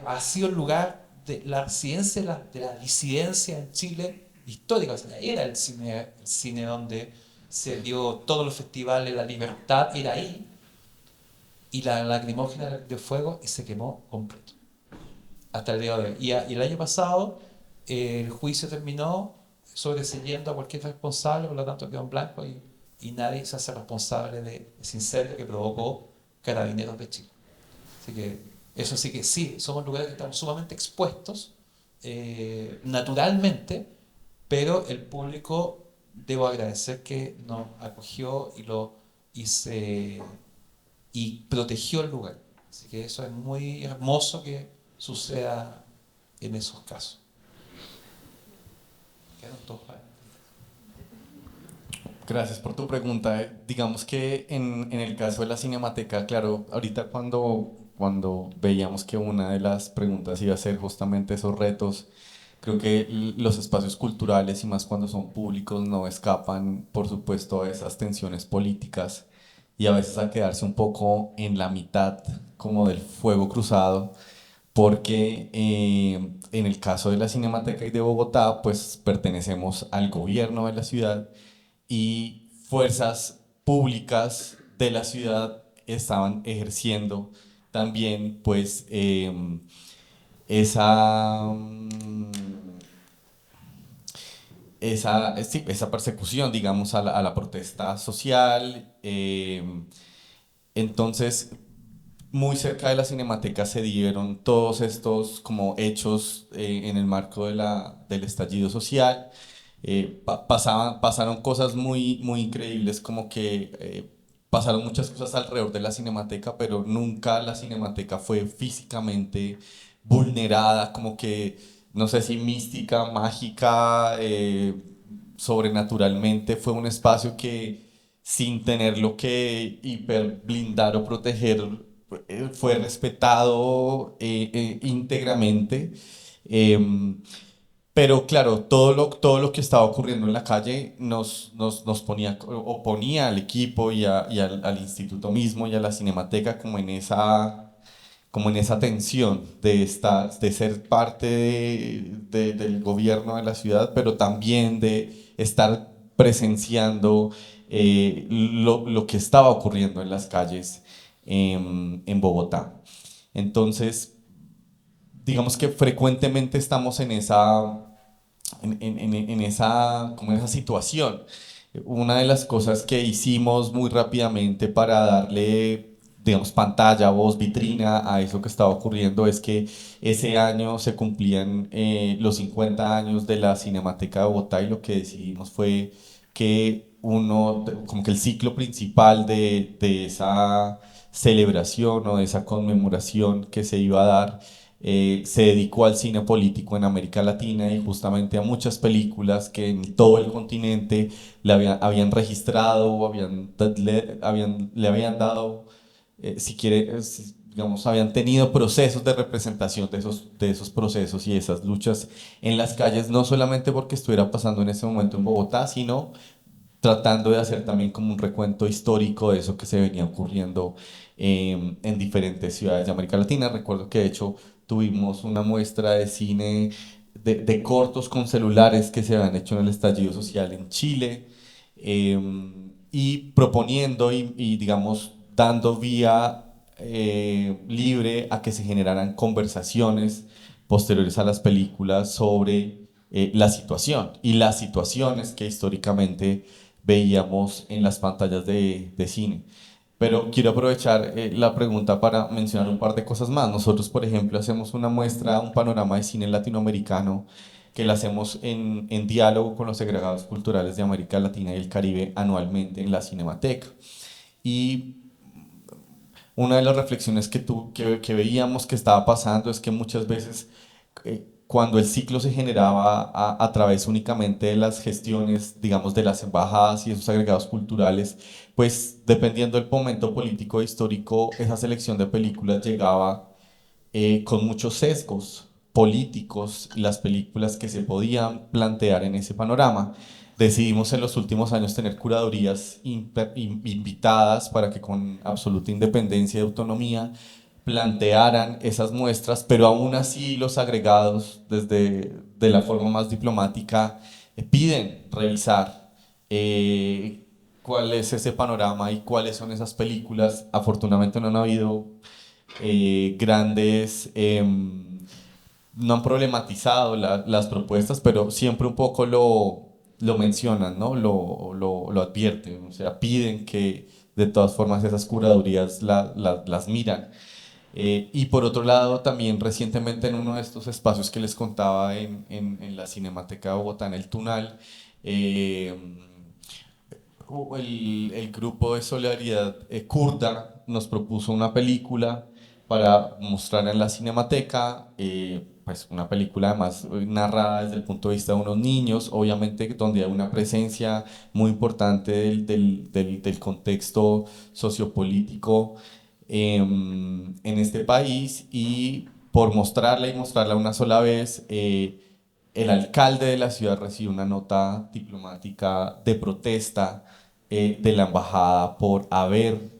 ha sido el lugar de la residencia de la disidencia en Chile histórica. O sea, era el cine donde se dio todos los festivales, la libertad, era ahí. Y la lacrimógena de fuego y se quemó completo. Hasta el día de hoy. Y el año pasado el juicio terminó sobreseyendo a cualquier responsable, por lo tanto quedó en blanco y nadie se hace responsable de ese incendio que provocó Carabineros de Chile. Así que eso sí que sí, somos lugares que estamos sumamente expuestos naturalmente, pero el público, debo agradecer que nos acogió y protegió el lugar. Así que eso es muy hermoso que suceda en esos casos. Quedan todos ahí. Gracias por tu pregunta. Digamos que en el caso de la Cinemateca, claro, ahorita cuando veíamos que una de las preguntas iba a ser justamente esos retos, creo que los espacios culturales y más cuando son públicos no escapan, por supuesto, a esas tensiones políticas y a veces a quedarse un poco en la mitad como del fuego cruzado, porque en el caso de la Cinemateca y de Bogotá, pues pertenecemos al gobierno de la ciudad y fuerzas públicas de la ciudad estaban ejerciendo también pues esa, sí, esa persecución, digamos, a la protesta social. Entonces, muy cerca de la Cinemateca se dieron todos estos como hechos en el marco del estallido social. Pasaron cosas muy increíbles, como que pasaron muchas cosas alrededor de la Cinemateca, pero nunca la Cinemateca fue físicamente vulnerada, como que, no sé si mística, mágica, sobrenaturalmente, fue un espacio que sin tenerlo que hiper blindar o proteger, fue respetado íntegramente. Pero claro, todo lo que estaba ocurriendo en la calle nos ponía, o ponía al equipo y al instituto mismo y a la Cinemateca como en esa tensión de ser parte del gobierno de la ciudad, pero también de estar presenciando lo que estaba ocurriendo en las calles en Bogotá. Entonces, digamos que frecuentemente estamos en como en esa situación. Una de las cosas que hicimos muy rápidamente para darle, digamos, pantalla, voz, vitrina a eso que estaba ocurriendo es que ese año se cumplían los 50 años de la Cinemateca de Bogotá y lo que decidimos fue que como que el ciclo principal de esa celebración o de esa conmemoración que se iba a dar se dedicó al cine político en América Latina y justamente a muchas películas que en todo el continente habían registrado o le habían dado, si quiere, digamos, habían tenido procesos de representación de esos procesos y esas luchas en las calles, no solamente porque estuviera pasando en ese momento en Bogotá, sino tratando de hacer también como un recuento histórico de eso que se venía ocurriendo en diferentes ciudades de América Latina. Recuerdo que de hecho tuvimos una muestra de cine de cortos con celulares que se habían hecho en el estallido social en Chile, y proponiendo digamos, dando vía libre a que se generaran conversaciones posteriores a las películas sobre la situación y las situaciones que históricamente veíamos en las pantallas de cine. Pero quiero aprovechar la pregunta para mencionar un par de cosas más. Nosotros, por ejemplo, hacemos una muestra, un panorama de cine latinoamericano que la hacemos en diálogo con los segregados culturales de América Latina y el Caribe anualmente en la Cinemateca. Y una de las reflexiones que veíamos que estaba pasando es que muchas veces cuando el ciclo se generaba a través únicamente de las gestiones, digamos, de las embajadas y esos agregados culturales, pues dependiendo del momento político e histórico, esa selección de películas llegaba con muchos sesgos políticos y las películas que se podían plantear en ese panorama. Decidimos en los últimos años tener curadurías invitadas para que con absoluta independencia y autonomía plantearan esas muestras, pero aún así los agregados, desde de la forma más diplomática, piden revisar cuál es ese panorama y cuáles son esas películas. Afortunadamente no han habido grandes, no han problematizado las propuestas, pero siempre un poco lo mencionan, ¿no? Lo advierten, o sea, piden que de todas formas esas curadurías las miran. Y por otro lado, también recientemente en uno de estos espacios que les contaba en la Cinemateca de Bogotá, en el Tunal, el grupo de solidaridad kurda nos propuso una película para mostrar en la Cinemateca, pues una película además narrada desde el punto de vista de unos niños, obviamente donde hay una presencia muy importante del contexto sociopolítico en este país, y por mostrarla y mostrarla una sola vez, el alcalde de la ciudad recibió una nota diplomática de protesta de la embajada por haber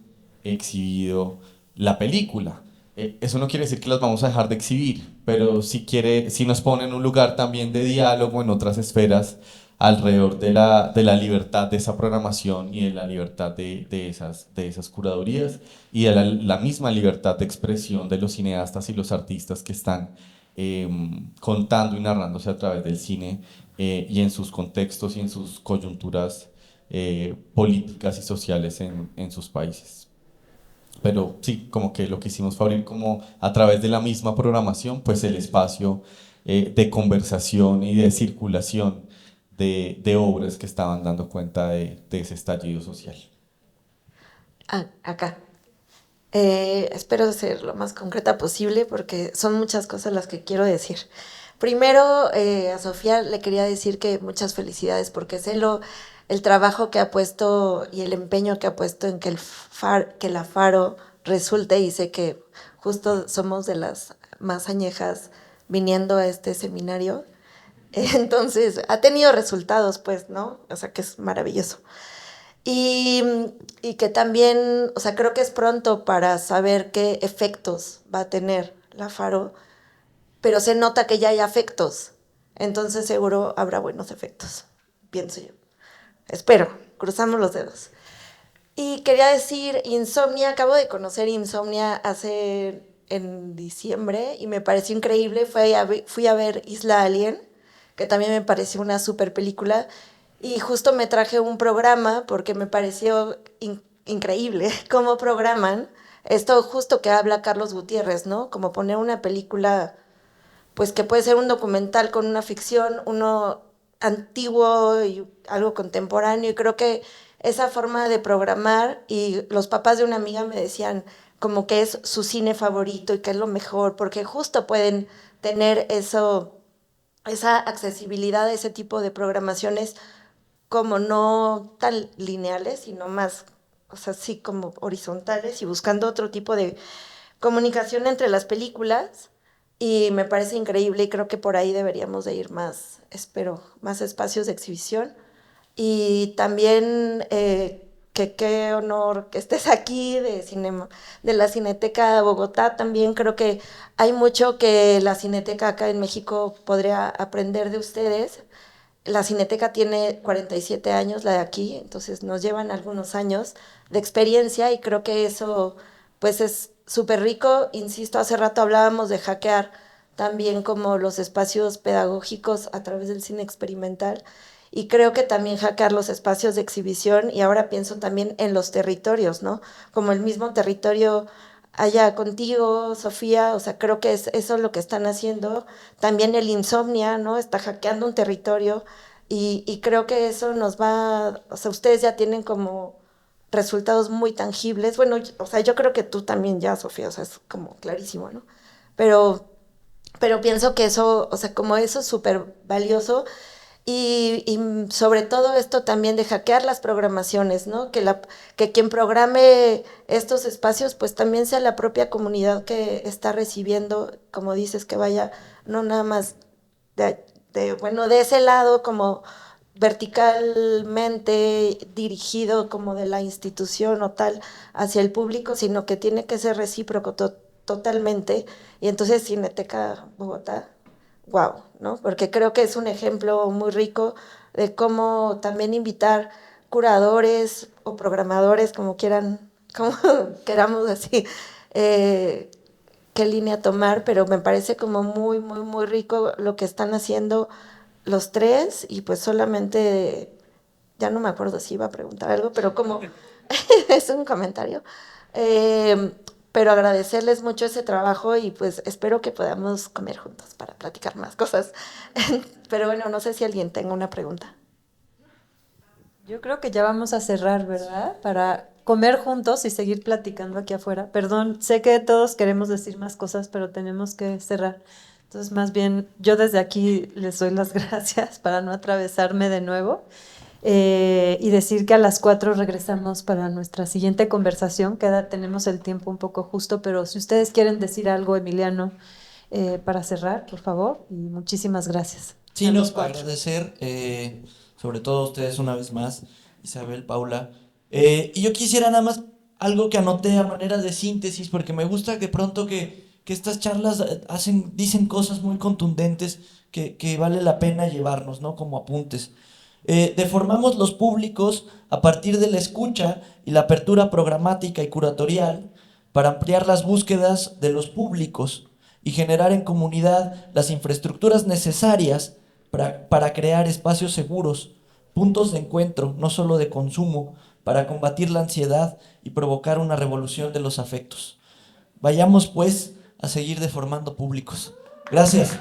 exhibido la película. Eso no quiere decir que las vamos a dejar de exhibir, pero sí nos pone en un lugar también de diálogo en otras esferas alrededor de la libertad de esa programación y de la libertad de esas curadurías y de la misma libertad de expresión de los cineastas y los artistas que están contando y narrándose a través del cine y en sus contextos y en sus coyunturas políticas y sociales en sus países. Pero sí, como que lo que hicimos fue abrir como a través de la misma programación, pues el espacio de conversación y de circulación de obras que estaban dando cuenta de ese estallido social. Acá. Espero ser lo más concreta posible porque son muchas cosas las que quiero decir. Primero, a Sofía le quería decir que muchas felicidades porque sé el trabajo que ha puesto y el empeño que ha puesto en que la Faro resulte, y sé que justo somos de las más añejas viniendo a este seminario. Entonces, ha tenido resultados, pues, ¿no? O sea, que es maravilloso. Y que también, o sea, creo que es pronto para saber qué efectos va a tener la Faro, pero se nota que ya hay efectos. Entonces, seguro habrá buenos efectos, pienso yo. Espero, cruzamos los dedos. Y quería decir, Insomnia, acabo de conocer Insomnia en diciembre y me pareció increíble. Fui a ver Isla Alien, que también me pareció una super película, y justo me traje un programa porque me pareció increíble cómo programan esto justo que habla Carlos Gutiérrez, ¿no? Como poner una película, pues que puede ser un documental con una ficción, uno antiguo y algo contemporáneo, y creo que esa forma de programar, y los papás de una amiga me decían, como que es su cine favorito y que es lo mejor, porque justo pueden tener eso, esa accesibilidad a ese tipo de programaciones como no tan lineales, sino más, o sea, sí como horizontales y buscando otro tipo de comunicación entre las películas. Y me parece increíble y creo que por ahí deberíamos de ir más, espero, más espacios de exhibición. Y también que qué honor que estés aquí de, cinema, de la Cineteca de Bogotá. También creo que hay mucho que la Cineteca acá en México podría aprender de ustedes. La Cineteca tiene 47 años, la de aquí, entonces nos llevan algunos años de experiencia y creo que eso pues es súper rico. Insisto, hace rato hablábamos de hackear también como los espacios pedagógicos a través del cine experimental y creo que también hackear los espacios de exhibición y ahora pienso también en los territorios, ¿no? Como el mismo territorio allá contigo, Sofía, o sea, creo que es eso lo que están haciendo. También el Insomnia, ¿no? Está hackeando un territorio y creo que eso nos va, o sea, ustedes ya tienen como resultados muy tangibles. Bueno, o sea, yo creo que tú también ya, Sofía, o sea, es como clarísimo, ¿no? Pero, pero pienso que eso, o sea, como eso es súper valioso y sobre todo esto también de hackear las programaciones, ¿no? Que quien programe estos espacios, pues también sea la propia comunidad que está recibiendo, como dices, que vaya no nada más bueno, de ese lado como verticalmente dirigido como de la institución o tal hacia el público, sino que tiene que ser recíproco totalmente. Y entonces Cineteca Bogotá, wow, ¿no? Porque creo que es un ejemplo muy rico de cómo también invitar curadores o programadores, como quieran, como queramos así, qué línea tomar, pero me parece como muy, muy, muy rico lo que están haciendo los tres y pues solamente, ya no me acuerdo si iba a preguntar algo, pero como es un comentario. Pero agradecerles mucho ese trabajo y pues espero que podamos comer juntos para platicar más cosas. Pero bueno, no sé si alguien tenga una pregunta. Yo creo que ya vamos a cerrar, ¿verdad? Para comer juntos y seguir platicando aquí afuera. Perdón, sé que todos queremos decir más cosas, pero tenemos que cerrar. Entonces, más bien, yo desde aquí les doy las gracias para no atravesarme de nuevo y decir que a las 4 regresamos para nuestra siguiente conversación. Tenemos el tiempo un poco justo, pero si ustedes quieren decir algo, Emiliano, para cerrar, por favor, y muchísimas gracias. Sí, A no, los 4. agradecer, sobre todo a ustedes una vez más, Isabel, Paula. Y yo quisiera nada más algo que anoté a manera de síntesis, porque me gusta de pronto que estas charlas dicen cosas muy contundentes que vale la pena llevarnos, ¿no? Como apuntes. Deformamos los públicos a partir de la escucha y la apertura programática y curatorial para ampliar las búsquedas de los públicos y generar en comunidad las infraestructuras necesarias para crear espacios seguros, puntos de encuentro, no solo de consumo, para combatir la ansiedad y provocar una revolución de los afectos. Vayamos, pues, a seguir deformando públicos. Gracias.